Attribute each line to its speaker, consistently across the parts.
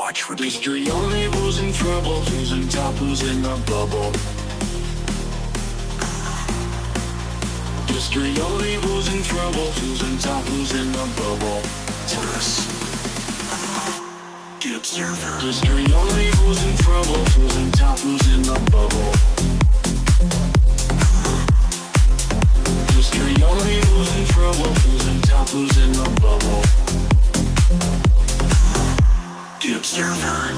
Speaker 1: watch with history only, who's in trouble, who's in top, who's in the bubble. History only, who's in trouble, who's in top, who's in the bubble. Tourists. The observer. History only, who's in trouble, who's in top, who's in the bubble. History only, who's in trouble, who's in top, who's in the bubble. The observer.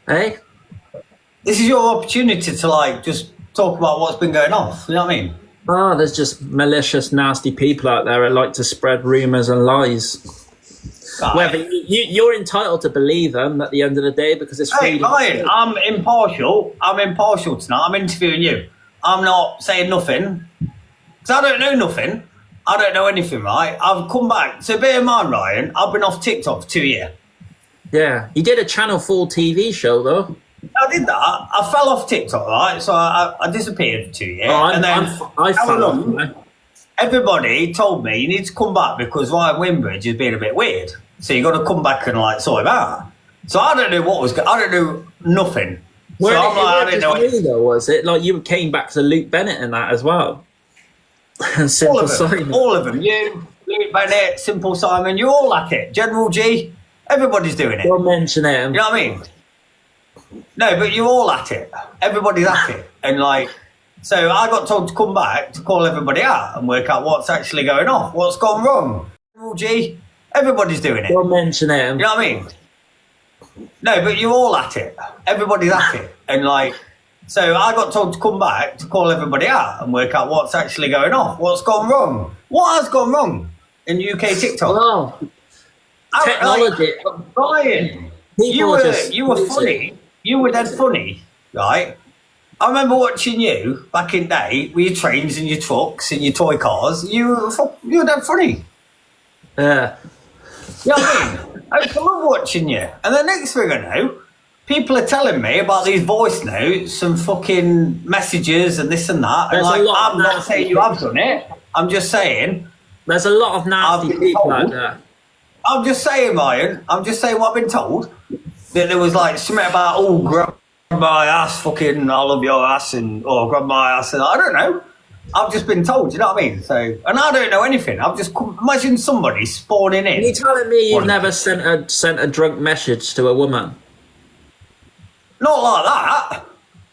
Speaker 2: Hey?
Speaker 3: This is your opportunity to like just talk about what's been going on. You know what I mean?
Speaker 2: Oh, there's just malicious, nasty people out there that like to spread rumours and lies. Whether you're entitled to believe them at the end of the day because it's freedom.
Speaker 3: Hey, Ryan, I'm impartial. I'm impartial tonight. I'm interviewing you. I'm not saying nothing because I don't know nothing. I don't know anything, right? I've come back. So bear in mind, Ryan, I've been off TikTok for 2 years.
Speaker 2: Yeah, you did a Channel 4 TV show though.
Speaker 3: I did that. I fell off TikTok, right? So I disappeared for 2 years.
Speaker 2: Oh,
Speaker 3: and then
Speaker 2: I fell off, man.
Speaker 3: Everybody told me you need to come back because Ryan Windridge is being a bit weird. So you got to come back and like sort him out. So I don't know what was. I don't know nothing.
Speaker 2: Well,
Speaker 3: so I'm like, I don't know.
Speaker 2: You, though, was it like you came back to Luke Bennett and that as well? Simple Simon.
Speaker 3: All of them. You, Luke Bennett, Simple Simon. You're all at it. General G. Everybody's doing it.
Speaker 2: Don't mention it.
Speaker 3: You know what I mean? No, but you're all at it. Everybody's at it. And like, so I got told to come back to call everybody out and work out what's actually going on. What's gone wrong? General G. Everybody's doing it.
Speaker 2: Don't mention it.
Speaker 3: You know what I mean? No, but you're all at it. Everybody's at it. And like, so I got told to come back to call everybody out and work out what's actually going on. What's gone wrong? What has gone wrong in UK TikTok?
Speaker 2: Oh, technology.
Speaker 3: Like, Ryan, you were funny. You were dead funny, right? I remember watching you back in the day with your trains and your trucks and your toy cars. You were dead funny.
Speaker 2: Yeah.
Speaker 3: You know what I mean? I love watching you. And the next thing I know, people are telling me about these voice notes and fucking messages and this and that. And like, I'm not saying you have done it. I'm just saying.
Speaker 2: There's a lot of nasty people out there.
Speaker 3: I'm just saying, Ryan. I'm just saying what I've been told. That there was like something about, oh, grab my ass, fucking, I love your ass, and or grab my ass. And I don't know. I've just been told, you know what I mean? So, and I don't know anything. I've just imagine somebody spawning in.
Speaker 2: You're telling me you've never sent a drunk message to a woman?
Speaker 3: Not like that.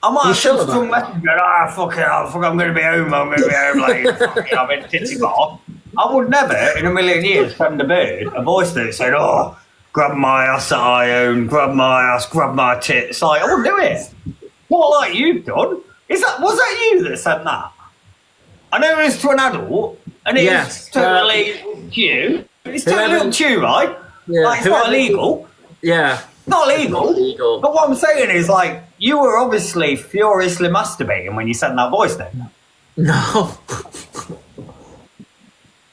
Speaker 3: I might have sent a drunk message going, fuck it, I'm going to be home, like, fuck it, I'm in a titty bar. I would never, in a million years, send a bird a voice note saying, oh, grab my ass that I own, grab my ass, grab my tits. Like, I wouldn't do it. Not like you've done. Was that you that sent that? I know it's to an adult, and it's totally you. It's totally up to you, right?
Speaker 2: Yeah.
Speaker 3: Like, it's not illegal.
Speaker 2: Yeah.
Speaker 3: Not illegal. But what I'm saying is, like, you were obviously furiously masturbating when you sent that voice note.
Speaker 2: No.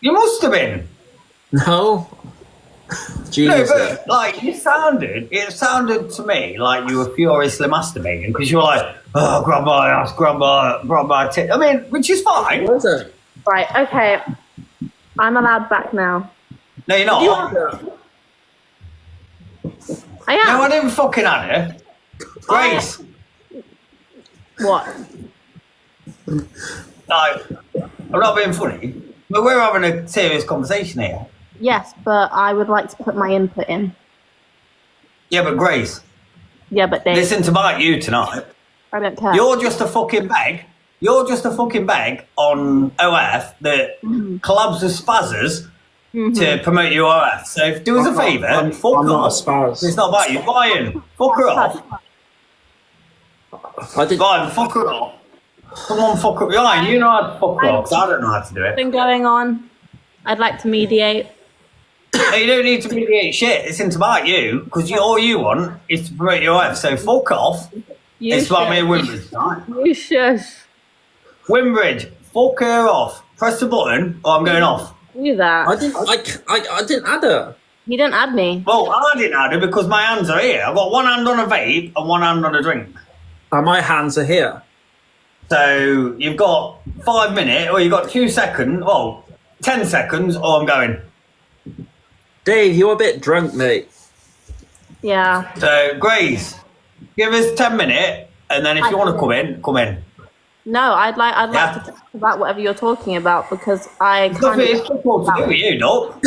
Speaker 3: You must have been.
Speaker 2: No. Jesus.
Speaker 3: No, but, like, it sounded to me like you were furiously masturbating because you were like, oh, grab my ass, grab my tit. I mean, which is fine.
Speaker 2: Was it?
Speaker 4: Right, okay. I'm allowed back now.
Speaker 3: No, you're not.
Speaker 4: I am.
Speaker 3: No, I didn't fucking have it. Grace.
Speaker 4: What?
Speaker 3: Like, I'm not being funny, but we're having a serious conversation here.
Speaker 4: Yes, but I would like to put my input in.
Speaker 3: Yeah, but Grace.
Speaker 4: Yeah, but Dave.
Speaker 3: Listen to you tonight.
Speaker 4: I don't care.
Speaker 3: You're just a fucking bag. You're just a fucking bag on OF that collabs with spazzers to promote your OF. So do us a favour and fuck
Speaker 2: I'm not a
Speaker 3: off.
Speaker 2: spaz.
Speaker 3: It's not about you. Ryan, fuck her off. Ryan, fuck her off. Come on, fuck her. Ryan, you know how to fuck her off. I don't know how to do it.
Speaker 4: Been going on. I'd like to mediate.
Speaker 3: No, you don't need to mediate shit. It's about you because all you want is to promote your OF. So fuck off. It's about me and Windridge, right?
Speaker 4: You shush.
Speaker 3: Windridge, fuck her off. Press the button or I'm going off.
Speaker 4: Do that.
Speaker 2: I didn't add her.
Speaker 4: He didn't add me.
Speaker 3: Well, I didn't add it because my hands are here. I've got one hand on a vape and one hand on a drink.
Speaker 2: And my hands are here.
Speaker 3: So you've got 5 minutes, or you've got 2 seconds, 10 seconds, or I'm going.
Speaker 2: Dave, you're a bit drunk, mate.
Speaker 4: Yeah.
Speaker 3: So, Grace, give us 10 minutes, and then if you want to come in, come in.
Speaker 4: No, I'd like to talk about whatever you're talking about because I kind
Speaker 3: It's difficult to do with you, no?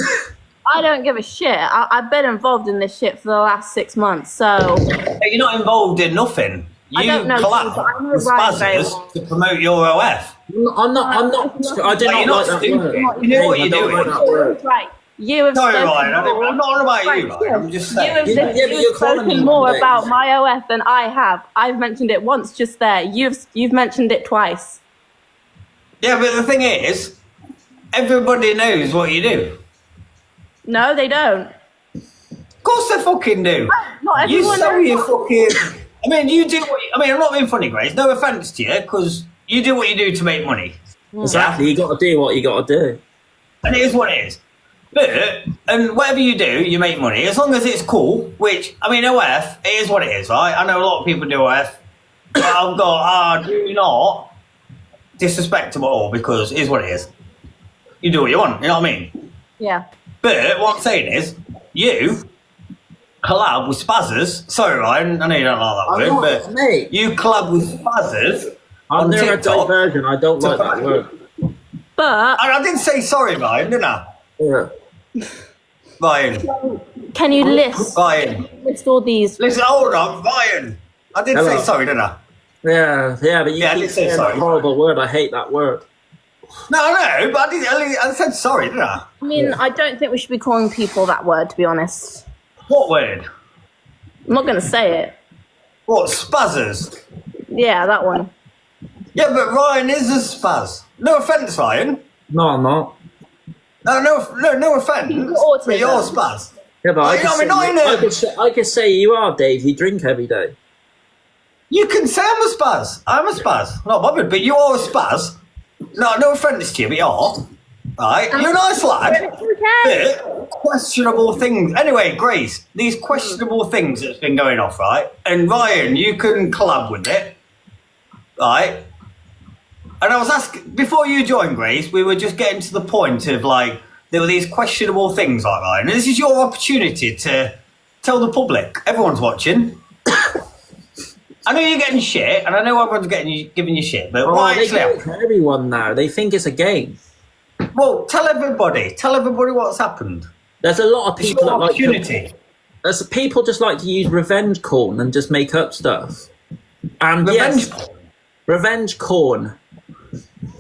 Speaker 4: I don't give a shit. I've been involved in this shit for the last 6 months, so...
Speaker 3: You're not involved in nothing. You
Speaker 4: I don't know,
Speaker 3: collab
Speaker 4: but I know
Speaker 3: with
Speaker 4: Ryan very
Speaker 3: Spazzers
Speaker 4: well.
Speaker 3: to promote your OF.
Speaker 2: I'm not, I do
Speaker 3: You're
Speaker 2: not
Speaker 3: not
Speaker 2: like that
Speaker 3: stupid.
Speaker 2: word.
Speaker 3: You know what
Speaker 2: Dave,
Speaker 3: you're
Speaker 2: I don't
Speaker 3: doing.
Speaker 2: like that word.
Speaker 4: Right. You have
Speaker 3: Sorry,
Speaker 4: spoken
Speaker 3: Ryan,
Speaker 4: more.
Speaker 3: I'm not on about you,
Speaker 4: Right,
Speaker 3: Ryan. I'm just saying.
Speaker 2: but you're calling
Speaker 4: spoken
Speaker 2: me
Speaker 4: more
Speaker 2: Dave.
Speaker 4: about my OF than I have. I've mentioned it once just there. You've mentioned it twice.
Speaker 3: Yeah, but the thing is, everybody knows what you do.
Speaker 4: No, they don't.
Speaker 3: Of course they fucking do.
Speaker 4: Not
Speaker 3: You
Speaker 4: everyone
Speaker 3: sell
Speaker 4: knows.
Speaker 3: your fucking... I mean, you do what I'm not being funny, Grace. No offence to you, because you do what you do to make money.
Speaker 2: Exactly, you got to do what you got to do.
Speaker 3: And it is what it is. But, and whatever you do, you make money. As long as it's cool, which, I mean, OF, it is what it is, right? I know a lot of people do OF. But I've got, do not disrespect them at all, because it is what it is. You do what you want, you know what I mean?
Speaker 4: Yeah.
Speaker 3: But what I'm saying is, you collab with Spazzers. Sorry, Ryan, I know you don't like that word, but
Speaker 2: mate.
Speaker 3: you collab with Spazzers
Speaker 2: I'm
Speaker 3: on
Speaker 2: near a
Speaker 3: TikTok.
Speaker 2: diversion. I don't like that word.
Speaker 4: But
Speaker 3: And I didn't say sorry, Ryan, did I?
Speaker 2: Yeah.
Speaker 3: Ryan,
Speaker 4: can you list all these?
Speaker 3: listen, hold on, Ryan. I didn't
Speaker 2: Hello.
Speaker 3: say sorry, did I?
Speaker 2: Yeah, but you
Speaker 3: Yeah, I
Speaker 2: keep
Speaker 3: did say
Speaker 2: saying
Speaker 3: sorry.
Speaker 2: that horrible word. I hate that word.
Speaker 3: No, but I said sorry, didn't I?
Speaker 4: I mean, I don't think we should be calling people that word, to be honest.
Speaker 3: What word?
Speaker 4: I'm not going to say it.
Speaker 3: What, Spazzers?
Speaker 4: Yeah, that one.
Speaker 3: Yeah, but Ryan is a spaz. No offence, Ryan.
Speaker 2: No, I'm not.
Speaker 3: No offence.
Speaker 4: autism.
Speaker 3: But you're a spaz.
Speaker 2: Yeah, but
Speaker 3: I mean, not in a-
Speaker 2: I could say you are, Dave. You drink every day.
Speaker 3: You can say I'm a spaz. I'm a spaz. Not bothered, but you are a spaz. No offence to you, but you are. Right? You're a nice lad.
Speaker 4: Okay.
Speaker 3: But questionable things. Anyway, Grace, these questionable things that's been going off, right? And Ryan, you can collab with it. Right? And I was asking, before you joined, Grace, we were just getting to the point of, like, there were these questionable things, like, Ryan. And this is your opportunity to tell the public. Everyone's watching. I know you're getting shit, and I know everyone's giving you shit, but why
Speaker 2: they
Speaker 3: actually?
Speaker 2: do it for everyone now. They think it's a game.
Speaker 3: Well, tell everybody what's happened.
Speaker 2: There's a lot of
Speaker 3: It's
Speaker 2: people
Speaker 3: your
Speaker 2: that like to,
Speaker 3: opportunity.
Speaker 2: there's people just like to use revenge corn and just make up stuff. And
Speaker 3: Revenge.
Speaker 2: yes, revenge corn.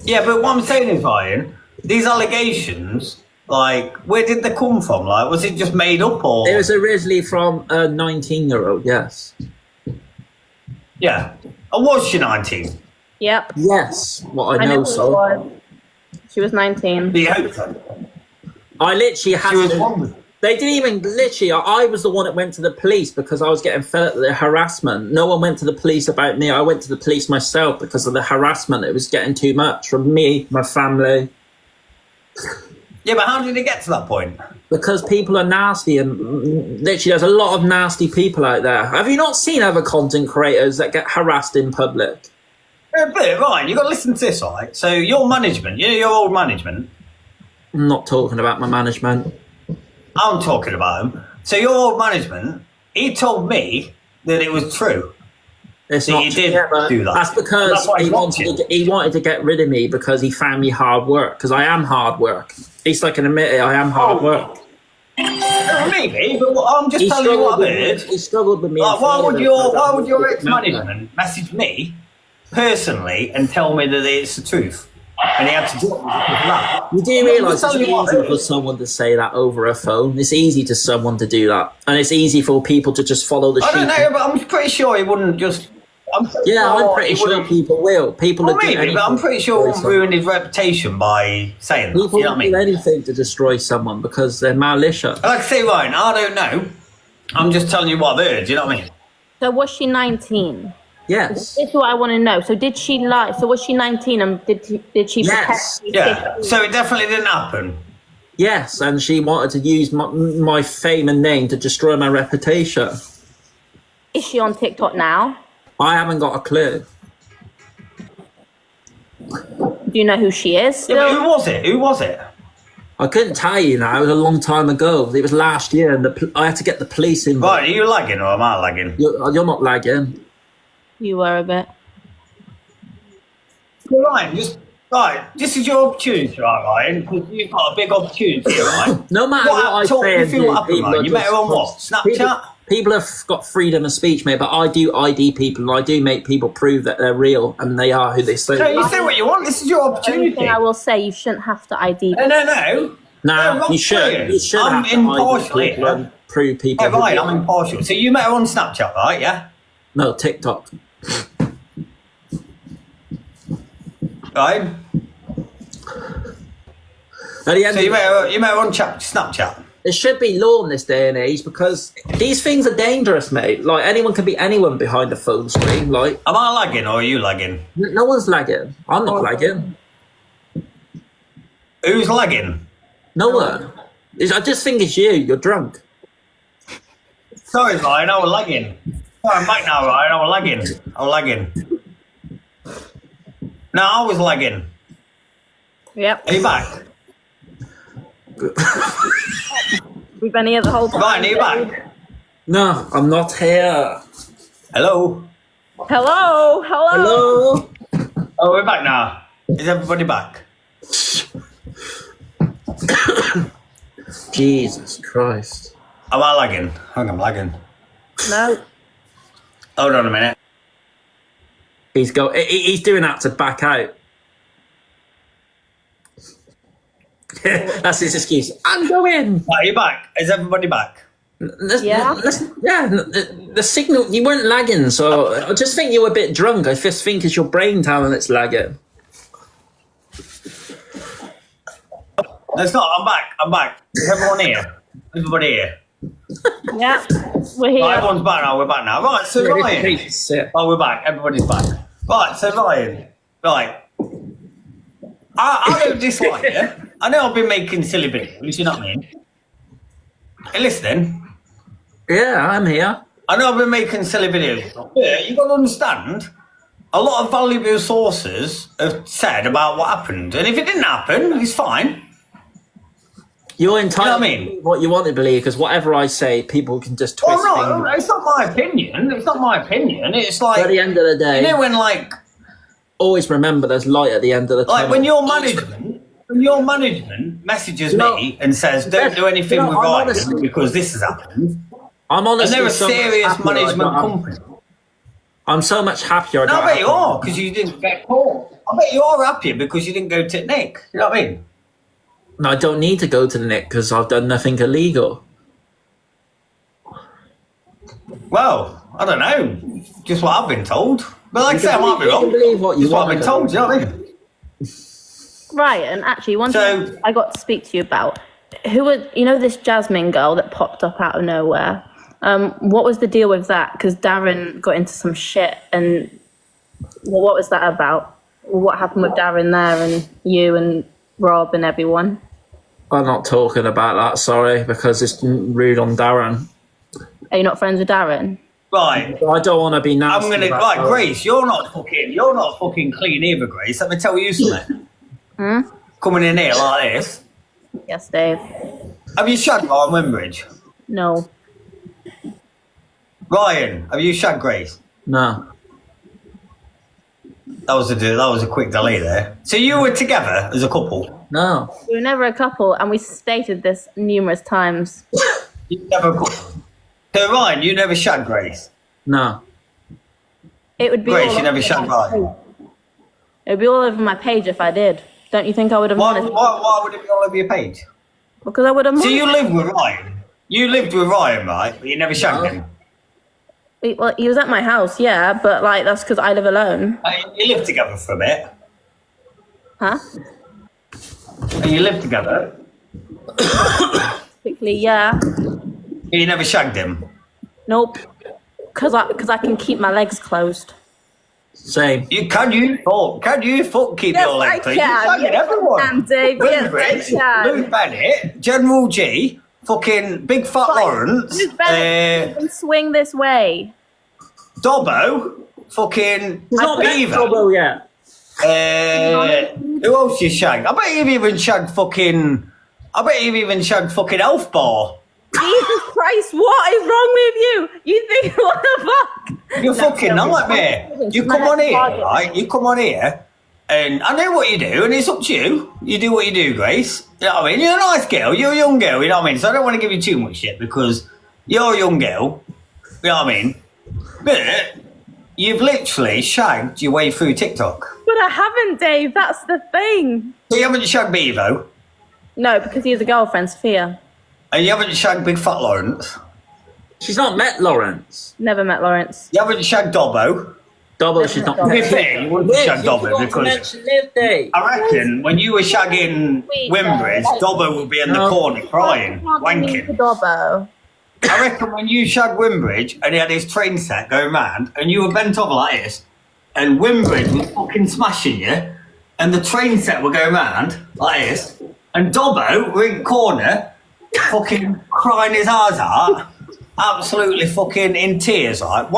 Speaker 3: Yeah, but what I'm saying is, Ryan, these allegations, like, where did they come from? Like, was it just made up, or?
Speaker 2: It was originally from a 19-year-old. Yes.
Speaker 3: Yeah. Or was she 19?
Speaker 4: Yep.
Speaker 2: Yes. What I
Speaker 4: know
Speaker 2: know,
Speaker 4: who it
Speaker 2: so
Speaker 4: was. She was 19.
Speaker 3: Do you hope so?
Speaker 2: I literally had.
Speaker 3: She was
Speaker 2: to-
Speaker 3: one.
Speaker 2: They didn't even literally. I was the one that went to the police because I was getting fed up with the harassment. No one went to the police about me. I went to the police myself because of the harassment. It was getting too much from me, my family.
Speaker 3: Yeah, but how did it get to that point?
Speaker 2: Because people are nasty, and literally, there's a lot of nasty people out there. Have you not seen other content creators that get harassed in public?
Speaker 3: Yeah, but Ryan, you got to listen to this, right? So your management, your old management.
Speaker 2: I'm not talking about my management.
Speaker 3: I'm talking about him. So your old management, he told me that it was true.
Speaker 2: It's
Speaker 3: So
Speaker 2: not
Speaker 3: you
Speaker 2: true,
Speaker 3: did
Speaker 2: but
Speaker 3: do that.
Speaker 2: That's because
Speaker 3: That's why
Speaker 2: he
Speaker 3: he
Speaker 2: wanted,
Speaker 3: blocked
Speaker 2: he wanted to get rid of me because he found me hard work. Because I am hard work. At least I can admit it. I am hard work.
Speaker 3: Maybe, but I'm just
Speaker 2: He
Speaker 3: telling you what
Speaker 2: struggled,
Speaker 3: I heard.
Speaker 2: with me, he struggled with me.
Speaker 3: Like,
Speaker 2: and
Speaker 3: why
Speaker 2: failed
Speaker 3: would
Speaker 2: it
Speaker 3: your
Speaker 2: because I was
Speaker 3: ex-management message me personally and tell me that it's the truth? And he had to do it because of that.
Speaker 2: You do
Speaker 3: I'm
Speaker 2: realise
Speaker 3: just telling
Speaker 2: it's
Speaker 3: you what I
Speaker 2: easy
Speaker 3: heard.
Speaker 2: for someone to say that over a phone. It's easy to someone to do that, and it's easy for people to just follow the
Speaker 3: I don't
Speaker 2: sheep.
Speaker 3: know, but I'm pretty sure he wouldn't just. I'm
Speaker 2: Pretty sure people will. People
Speaker 3: Well,
Speaker 2: will do
Speaker 3: maybe,
Speaker 2: anything.
Speaker 3: but I'm pretty sure he won't ruin his reputation by saying that.
Speaker 2: People
Speaker 3: You know
Speaker 2: will
Speaker 3: what I
Speaker 2: do
Speaker 3: mean?
Speaker 2: anything to destroy someone because they're malicious.
Speaker 3: Like I say, Ryan, I don't know. I'm just telling you what I've heard. You know what I mean?
Speaker 4: So was she 19?
Speaker 2: Yes.
Speaker 4: This is what I want to know. So did she lie? So was she 19 and did she
Speaker 2: Yes.
Speaker 4: pretend?
Speaker 3: Yeah. So it definitely didn't happen.
Speaker 2: Yes, and she wanted to use my fame and name to destroy my reputation.
Speaker 4: Is she on TikTok now?
Speaker 2: I haven't got a clue.
Speaker 4: Do you know who she is still?
Speaker 3: Yeah, but who was it? Who was it?
Speaker 2: I couldn't tell you now. It was a long time ago. It was last year, and I had to get the police in.
Speaker 3: Right, are you lagging or am I lagging?
Speaker 2: You're not lagging.
Speaker 4: You were a bit.
Speaker 3: Well, Ryan, this is your opportunity, right, Ryan? Because you've got a big opportunity, right?
Speaker 2: No matter what I say and do,
Speaker 3: you met her on what? Snapchat?
Speaker 2: People have got freedom of speech, mate, but I do ID people, and I do make people prove that they're real and they are who they say.
Speaker 3: No, you say what you want. This is your
Speaker 4: The only
Speaker 3: opportunity.
Speaker 4: thing I will say, you shouldn't have to ID.
Speaker 3: No.
Speaker 2: No, you should. You should
Speaker 3: I'm
Speaker 2: have to
Speaker 3: impartial
Speaker 2: ID people and prove people.
Speaker 3: Yeah, right, I'm impartial. So you met her on Snapchat, right? Yeah?
Speaker 2: No, TikTok.
Speaker 3: Right?
Speaker 2: At the end
Speaker 3: So
Speaker 2: of
Speaker 3: you met her on Snapchat?
Speaker 2: There should be law in this day and age because these things are dangerous, mate. Like, anyone can be anyone behind a phone screen. Like,
Speaker 3: Am I lagging or are you lagging?
Speaker 2: no one's lagging. I'm not lagging.
Speaker 3: Who's lagging?
Speaker 2: No one. I just think it's you. You're drunk.
Speaker 3: Sorry, Ryan, I was lagging. Sorry, I'm back now, Ryan. I was lagging. No, I was lagging.
Speaker 4: Yep.
Speaker 3: Are you back?
Speaker 4: We've been here the whole time.
Speaker 3: Ryan, are you back?
Speaker 2: No, I'm not here.
Speaker 3: Hello?
Speaker 4: Hello.
Speaker 2: Hello?
Speaker 3: Oh, we're back now. Is everybody back?
Speaker 2: Jesus Christ.
Speaker 3: Am I lagging? I think I'm lagging.
Speaker 4: No.
Speaker 3: Hold on a minute.
Speaker 2: He's doing that to back out. That's his excuse. I'm going.
Speaker 3: Are you back? Is everybody back?
Speaker 4: Yeah.
Speaker 2: The signal, you weren't lagging, so I just think you were a bit drunk. I just think it's your brain telling it's lagging.
Speaker 3: No, it's not. I'm back. Is everyone here? Everybody here?
Speaker 4: Yeah. We're here.
Speaker 3: Right, everyone's back now. We're back now. Right, so Ryan. Oh, we're back. Everybody's back. Right, so Ryan. Right. I don't dislike you. I know I've been making silly videos, you know what I mean? Hey, listening?
Speaker 2: Yeah, I'm here.
Speaker 3: I know I've been making silly videos. Yeah, you got to understand, a lot of valuable sources have said about what happened. And if it didn't happen, it's fine.
Speaker 2: You're entitled
Speaker 3: You know what I mean?
Speaker 2: to what you want to believe, because whatever I say, people can just twist
Speaker 3: Well, no,
Speaker 2: things.
Speaker 3: it's not my opinion. It's like,
Speaker 2: At the end of the day,
Speaker 3: you know when like
Speaker 2: always remember there's light at the end of the tunnel.
Speaker 3: when your management messages me and says, don't do anything with Ryan because this has happened.
Speaker 2: I'm honestly
Speaker 3: And they're a
Speaker 2: so much
Speaker 3: serious
Speaker 2: happier
Speaker 3: management
Speaker 2: I don't-
Speaker 3: company.
Speaker 2: I'm so much happier.
Speaker 3: No, I bet you are because you didn't get caught. I bet you are happier because you didn't go to Nick. You know what I mean?
Speaker 2: No, I don't need to go to the Nick because I've done nothing illegal.
Speaker 3: Well, I don't know. Just what I've been told. But like I say, I might be
Speaker 2: You can
Speaker 3: wrong.
Speaker 2: believe what you
Speaker 3: Just what
Speaker 2: want
Speaker 3: I've been
Speaker 2: to
Speaker 3: told. You know what I mean?
Speaker 4: Right, and actually, one
Speaker 3: So-
Speaker 4: thing I got to speak to you about, this Jasmine girl that popped up out of nowhere. What was the deal with that? Because Darren got into some shit, and what was that about? What happened with Darren there, and you and Rob and everyone?
Speaker 2: I'm not talking about that, sorry, because it's rude on Darren.
Speaker 4: Are you not friends with Darren?
Speaker 3: Right.
Speaker 2: I don't want to be nasty.
Speaker 3: I'm gonna
Speaker 2: about
Speaker 3: right,
Speaker 2: Darren.
Speaker 3: Grace. You're not fucking clean either, Grace. Let me tell you something. Coming in here like this.
Speaker 4: Yes, Dave.
Speaker 3: Have you shagged Ryan Windridge?
Speaker 4: No.
Speaker 3: Ryan, have you shagged Grace?
Speaker 2: No.
Speaker 3: That was a quick delay there. So you were together as a couple?
Speaker 2: No.
Speaker 4: We were never a couple, and we stated this numerous times.
Speaker 3: You were never a couple. So Ryan, you never shagged Grace?
Speaker 2: No.
Speaker 4: It would be
Speaker 3: Grace,
Speaker 4: all
Speaker 3: you never
Speaker 4: over
Speaker 3: shagged
Speaker 4: my
Speaker 3: Ryan?
Speaker 4: page. It would be all over my page if I did. Don't you think I would have
Speaker 3: Why
Speaker 4: managed?
Speaker 3: would it be all over your page?
Speaker 4: Because I would have.
Speaker 3: So you lived with Ryan? You lived with Ryan, right? But you never shagged him?
Speaker 4: Well, he was at my house, yeah, but like that's because I live alone.
Speaker 3: You lived together for a bit.
Speaker 4: Huh?
Speaker 3: And you lived together?
Speaker 4: Quickly, yeah.
Speaker 3: You never shagged him?
Speaker 4: Nope. Because I can keep my legs closed.
Speaker 2: Same.
Speaker 3: Can you fuck keep
Speaker 4: Yes,
Speaker 3: your leg
Speaker 4: I
Speaker 3: clean?
Speaker 4: can.
Speaker 3: You're shagging
Speaker 4: Yes,
Speaker 3: everyone.
Speaker 4: I can, Dave. Yes,
Speaker 3: Windridge,
Speaker 4: I can.
Speaker 3: Lou Bennett, General G, fucking Big Fat Lawrence,
Speaker 4: Who's better can swing this way?
Speaker 3: Dobbo, fucking
Speaker 2: He's not met
Speaker 3: Beaver.
Speaker 2: Dobbo yet.
Speaker 3: Who else you shagged? I bet you've even shagged fucking Elfbar.
Speaker 4: Jesus Christ, what is wrong with you? You think, what the fuck?
Speaker 3: You're
Speaker 4: No,
Speaker 3: fucking
Speaker 4: no,
Speaker 3: nightmare.
Speaker 4: no.
Speaker 3: You come on here, right? You come on here, and I know what you do, and it's up to you. You do what you do, Grace. You know what I mean? You're a nice girl. You're a young girl, you know what I mean? So I don't want to give you too much shit because you're a young girl. You know what I mean? But you've literally shagged your way through TikTok.
Speaker 4: But I haven't, Dave. That's the thing.
Speaker 3: So you haven't shagged Bevo,
Speaker 4: No, because he has a girlfriend, Sophia.
Speaker 3: and you haven't shagged Big Fat Lawrence.
Speaker 2: She's not met Lawrence.
Speaker 4: Never met Lawrence.
Speaker 3: You haven't shagged Dobbo.
Speaker 2: Dobbo, she's not
Speaker 3: To be
Speaker 2: met.
Speaker 3: fair, you wouldn't
Speaker 2: Liv,
Speaker 3: shag
Speaker 2: you
Speaker 3: Dobbo
Speaker 2: forgot to
Speaker 3: because
Speaker 2: mention Liv Day.
Speaker 3: I reckon when you were shagging Windridge, Dobbo would be in the corner crying, wanking.
Speaker 4: Dobbo.
Speaker 3: I reckon when you shagged Windridge and he had his train set going round and you were bent over like this and Windridge was fucking smashing you and the train set were going round like this and Dobbo were in the corner fucking crying his eyes out, absolutely fucking in tears, like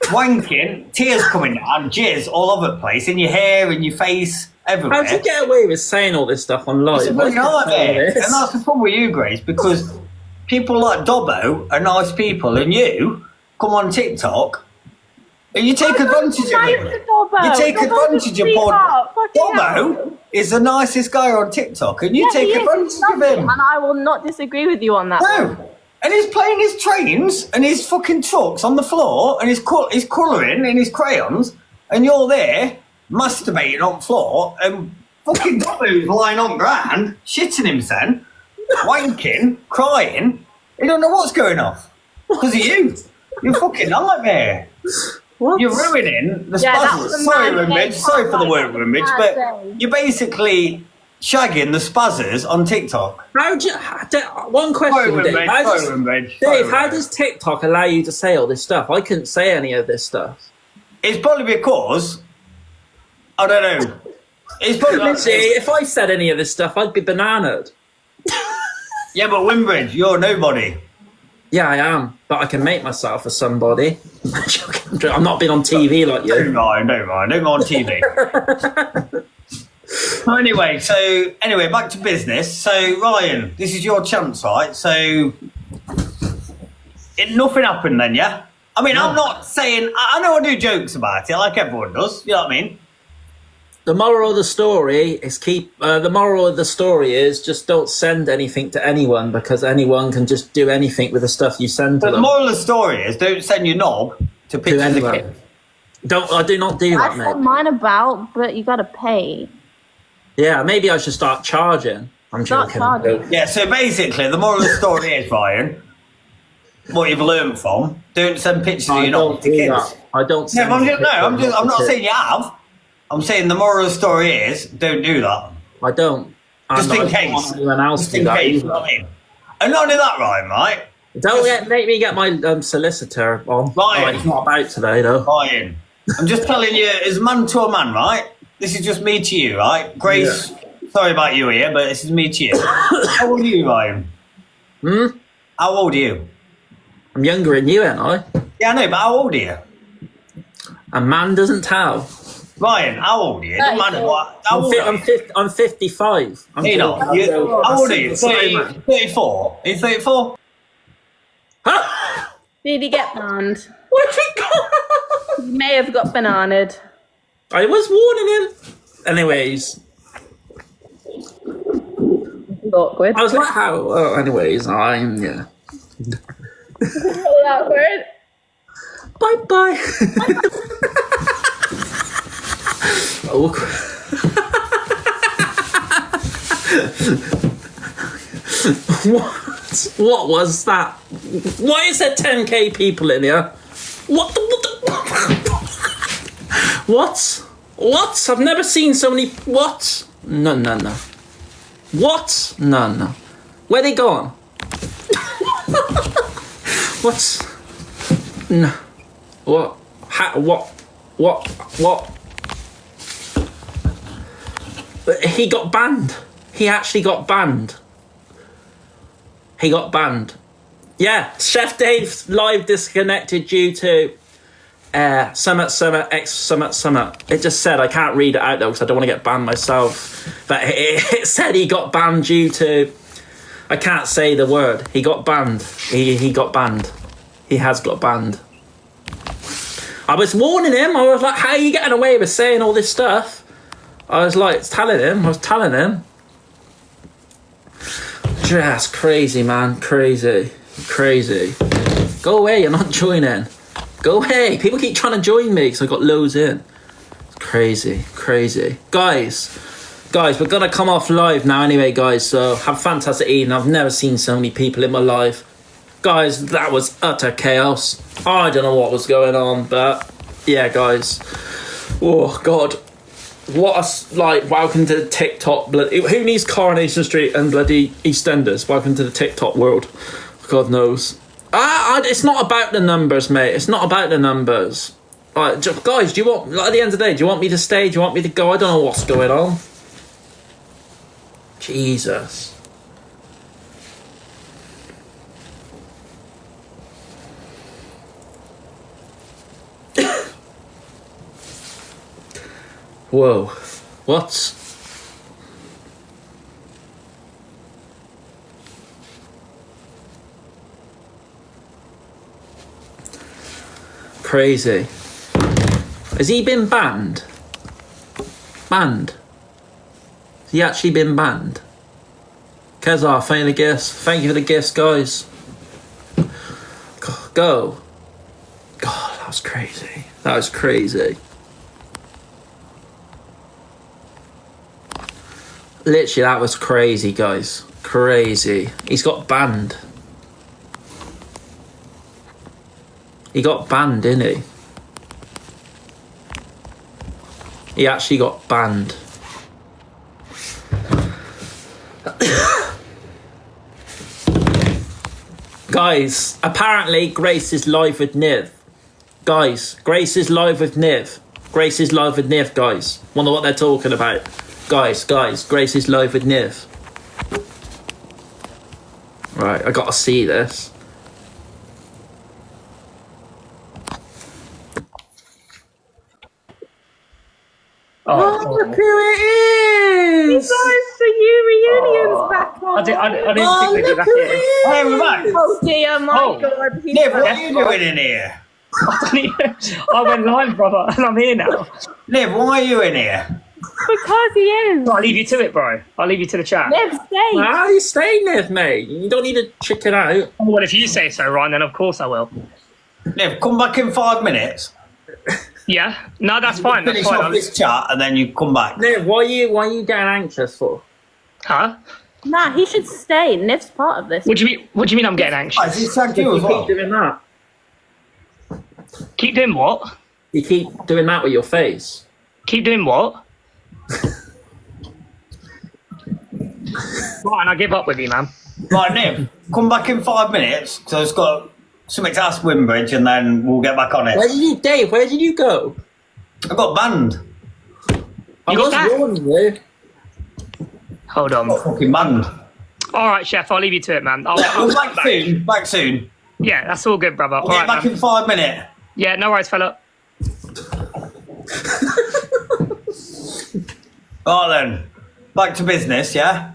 Speaker 3: wanking, tears coming down, jizz all over the place, in your hair, in your face, everywhere.
Speaker 2: How'd you get away with saying all this stuff on live?
Speaker 3: It's a fucking nightmare. And that's the problem with you, Grace, because people like Dobbo are nice people, and you come on TikTok and you take advantage of it. You take advantage of Dobbo is the nicest guy on TikTok, and you take advantage of him.
Speaker 4: And I will not disagree with you on that.
Speaker 3: No. And he's playing his trains and his fucking trucks on the floor, and he's colouring in his crayons, and you're there masturbating on the floor, and fucking Dobbo's lying on ground, shitting himself, wanking, crying. He don't know what's going on because of you. You're fucking nightmare.
Speaker 2: What?
Speaker 3: You're ruining the
Speaker 4: Yeah, that
Speaker 3: spazzers.
Speaker 4: was a
Speaker 3: Sorry,
Speaker 4: mad
Speaker 3: Windridge.
Speaker 4: day.
Speaker 3: Sorry for the word,
Speaker 4: That was a
Speaker 3: Windridge,
Speaker 4: mad
Speaker 3: but
Speaker 4: day.
Speaker 3: you're basically shagging the spazzers on TikTok.
Speaker 2: How'd you, one
Speaker 3: Sorry,
Speaker 2: question, Dave.
Speaker 3: Windridge.
Speaker 2: How
Speaker 3: Sorry,
Speaker 2: does,
Speaker 3: Windridge.
Speaker 2: Dave,
Speaker 3: Sorry,
Speaker 2: how
Speaker 3: Windridge.
Speaker 2: does TikTok allow you to say all this stuff? I couldn't say any of this stuff.
Speaker 3: It's probably because I don't know. It's probably
Speaker 2: See, if I said any of this stuff, I'd be bananaed.
Speaker 3: yeah, but Windridge, you're nobody.
Speaker 2: Yeah, I am, but I can make myself a somebody. I'm not been on TV like you.
Speaker 3: Don't mind, don't go on TV. Anyway, back to business. So Ryan, this is your chance, right? So nothing happened then, yeah? I mean, I'm not saying I know I do jokes about it, like everyone does. You know what I mean?
Speaker 2: The moral of the story is the moral of the story is just don't send anything to anyone because anyone can just do anything with the stuff you send to
Speaker 3: But the
Speaker 2: them.
Speaker 3: moral of the story is don't send your knob to pictures of
Speaker 2: anyone.
Speaker 3: kids.
Speaker 2: I do not do
Speaker 4: I
Speaker 2: that,
Speaker 4: sent
Speaker 2: mate.
Speaker 4: mine about, but you gotta pay.
Speaker 2: Yeah, maybe I should start charging. I'm
Speaker 4: Start
Speaker 2: joking.
Speaker 4: charging.
Speaker 3: Yeah, so basically the moral of the story is, Ryan, what you've learned from, don't send pictures of
Speaker 2: I
Speaker 3: your knob
Speaker 2: don't
Speaker 3: to
Speaker 2: do
Speaker 3: kids.
Speaker 2: that. I don't.
Speaker 3: No,
Speaker 2: Send
Speaker 3: but I'm
Speaker 2: pictures
Speaker 3: not
Speaker 2: to
Speaker 3: saying you have. I'm saying the moral of the story is don't do that.
Speaker 2: I don't.
Speaker 3: Just
Speaker 2: I
Speaker 3: in
Speaker 2: don't
Speaker 3: case.
Speaker 2: want anyone else
Speaker 3: Just
Speaker 2: to do
Speaker 3: in
Speaker 2: that
Speaker 3: case, you
Speaker 2: either.
Speaker 3: know what I mean? And not only that, Ryan, right?
Speaker 2: Don't make me get my solicitor on.
Speaker 3: Ryan.
Speaker 2: Oh, he's not about today, though.
Speaker 3: Ryan, I'm just telling you, as man to a man, right? This is just me to you, right? Grace, sorry about you here, but this is me to you. How old are you, Ryan? How old are you?
Speaker 2: I'm younger than you, ain't I?
Speaker 3: Yeah, I know, but how old are you?
Speaker 2: A man doesn't tell.
Speaker 3: Ryan, how old are you? Doesn't matter what. How old are you?
Speaker 2: I'm 55. I'm
Speaker 3: You know,
Speaker 2: joking.
Speaker 3: how old are you?
Speaker 2: Sorry, man.
Speaker 3: 34. Are you 34?
Speaker 2: Huh?
Speaker 4: Did he get banned?
Speaker 2: Where'd he go?
Speaker 4: He may have got bananaed.
Speaker 2: I was warning him. Anyways,
Speaker 4: Awkward.
Speaker 2: I was like, how? Oh, anyways, yeah.
Speaker 4: Really awkward.
Speaker 2: Bye bye. Awkward. What was that? Why is there 10k people in here? What What? I've never seen so many. What? No. What? No. Where they gone? What's? No. What? What? What? He got banned. He actually got banned. He got banned. Yeah, Chef Dave's live disconnected due to summit. It just said, I can't read it out though because I don't want to get banned myself. But it said he got banned due to, I can't say the word. He got banned. He got banned. He has got banned. I was warning him. I was like, how are you getting away with saying all this stuff? I was telling him. Just crazy, man. Crazy. Go away, you're not joining. Go away. People keep trying to join me because I got loads in. It's crazy. Guys, we're going to come off live now anyway, guys. So have a fantastic evening. I've never seen so many people in my life. Guys, that was utter chaos. I don't know what was going on, but yeah, guys. Oh, God. What a, welcome to the TikTok. Who needs Coronation Street and bloody EastEnders? Welcome to the TikTok world. God knows. It's not about the numbers, mate. It's not about the numbers. Guys, do you want, at the end of the day, do you want me to stay? Do you want me to go? I don't know what's going on. Jesus. Whoa. What? Crazy. Has he been banned? Has he actually been banned? Kezar, thank you for the gifts. Thank you for the gifts, guys. Go. God, that was crazy. Literally, that was crazy, guys. Crazy. He's got banned. He got banned, didn't he? He actually got banned. Guys, apparently Grace is live with Niv. Guys, Grace is live with Niv. Guys. Wonder what they're talking about. Guys, Grace is live with Niv. Right, I gotta see this. Oh, look who it is!
Speaker 4: Reunion's back on.
Speaker 5: I didn't think we'd be back here.
Speaker 3: Hey, we're back.
Speaker 4: Oh dear, my God.
Speaker 3: Niv, what are you doing in here?
Speaker 5: I went live, brother, and I'm here now.
Speaker 3: Niv, why are you in here?
Speaker 4: Because he is.
Speaker 5: I'll leave you to it, bro. I'll leave you to the chat.
Speaker 4: Niv, stay.
Speaker 2: Ah, you stay, Niv, mate. You don't need to chicken out.
Speaker 5: Oh, well, if you say so, Ryan, then of course I will.
Speaker 3: Niv, come back in 5 minutes.
Speaker 5: Yeah? No, that's fine. That's
Speaker 3: Finish
Speaker 5: fine.
Speaker 3: off this chat and then you come back.
Speaker 2: Niv, why are you getting anxious for?
Speaker 5: Huh?
Speaker 4: Nah, he should stay. Niv's part of this.
Speaker 5: What do you mean I'm getting anxious?
Speaker 3: Is this thank you as
Speaker 2: You
Speaker 3: well?
Speaker 2: keep doing that.
Speaker 5: Keep doing what?
Speaker 2: You keep doing that with your face.
Speaker 5: Keep doing what? Ryan, I give up with you, man.
Speaker 3: Right, Niv, come back in 5 minutes because I've got something to ask Windridge and then we'll get back on it.
Speaker 2: Dave, where did you go?
Speaker 3: I got banned.
Speaker 2: I
Speaker 5: got
Speaker 2: was
Speaker 5: that?
Speaker 2: warning you.
Speaker 5: Hold on.
Speaker 3: I got fucking banned.
Speaker 5: All right, Chef, I'll leave you to it, man.
Speaker 3: I'm back soon.
Speaker 5: Yeah, that's all good, brother.
Speaker 3: I'll
Speaker 5: All
Speaker 3: get
Speaker 5: right,
Speaker 3: back
Speaker 5: man.
Speaker 3: in 5 minutes.
Speaker 5: Yeah, no worries, fella.
Speaker 3: Right then, back to business, yeah?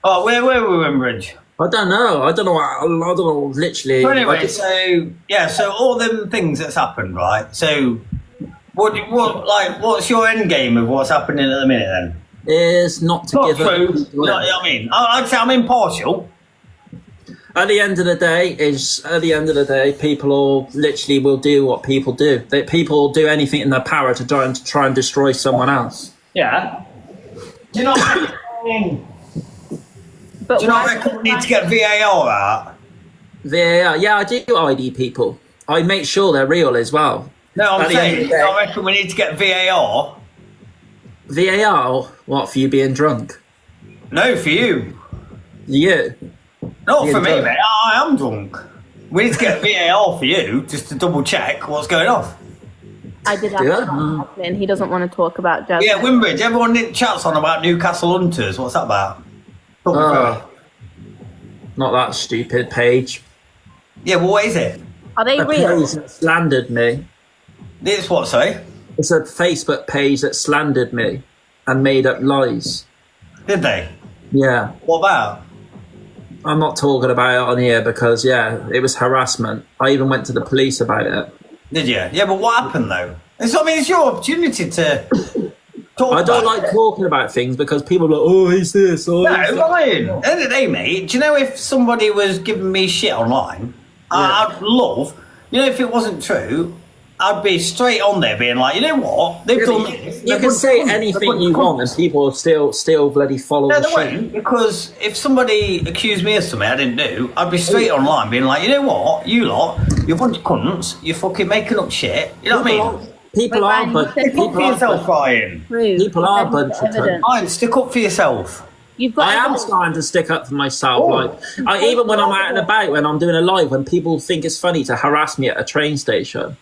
Speaker 3: Oh, where were we, Windridge?
Speaker 2: I don't know. Literally.
Speaker 3: So anyway, so all them things that's happened, right? So, what's your end game of what's happening at the minute then?
Speaker 2: Is not to
Speaker 3: Not
Speaker 2: give
Speaker 3: true.
Speaker 2: up.
Speaker 3: You know what I mean? I'd say I'm impartial.
Speaker 2: At the end of the day, people all literally will do what people do. People will do anything in their power to try and destroy someone else.
Speaker 3: Yeah. Do you not reckon,
Speaker 4: But
Speaker 3: do you not reckon we need to get VAR out?
Speaker 2: VAR, yeah, I do ID people. I make sure they're real as well.
Speaker 3: No, I'm
Speaker 2: At the end of
Speaker 3: saying,
Speaker 2: the day-
Speaker 3: I reckon we need to get VAR.
Speaker 2: VAR? What, for you being drunk?
Speaker 3: No, for you.
Speaker 2: You?
Speaker 3: Not
Speaker 2: Yeah,
Speaker 3: for me,
Speaker 2: drunk.
Speaker 3: mate. I am drunk. We need to get VAR for you just to double check what's going on.
Speaker 4: I did ask about Jasmine. He doesn't want to talk about Jasmine.
Speaker 3: Yeah, Windridge, everyone chats on about Newcastle Hunters. What's that about?
Speaker 2: Not that stupid page.
Speaker 3: Yeah, well, what is it?
Speaker 4: Are they
Speaker 2: A
Speaker 4: real?
Speaker 2: page that slandered me.
Speaker 3: It's what, sorry?
Speaker 2: It's a Facebook page that slandered me and made up lies.
Speaker 3: Did they?
Speaker 2: Yeah.
Speaker 3: What about?
Speaker 2: I'm not talking about it on here because, yeah, it was harassment. I even went to the police about it.
Speaker 3: Did you? Yeah, but what happened though? It's your opportunity to talk
Speaker 2: I don't
Speaker 3: about
Speaker 2: like talking about things because people are like, oh, he's this, oh,
Speaker 3: No,
Speaker 2: he's that.
Speaker 3: Ryan, at the end of the day, mate, do you know if somebody was giving me shit online, I'd love, if it wasn't true, I'd be straight on there being like, you know what, they've done this.
Speaker 2: You can say anything you want and people will still bloody follow
Speaker 3: No,
Speaker 2: the
Speaker 3: they
Speaker 2: shit.
Speaker 3: won't, because if somebody accused me of something I didn't do, I'd be straight online being like, you know what, you lot, you're a bunch of cunts, you're fucking making up shit, you know what I mean?
Speaker 2: People are,
Speaker 4: Ryan,
Speaker 2: but
Speaker 4: you said
Speaker 3: Stick up for yourself, Ryan.
Speaker 2: people are a bunch of
Speaker 4: evidence.
Speaker 3: Ryan, stick up for yourself.
Speaker 4: You've got
Speaker 2: I am
Speaker 4: evidence.
Speaker 2: starting to stick up for myself. Even when I'm out and about, when I'm doing a live, when people think it's funny to harass me at a train station.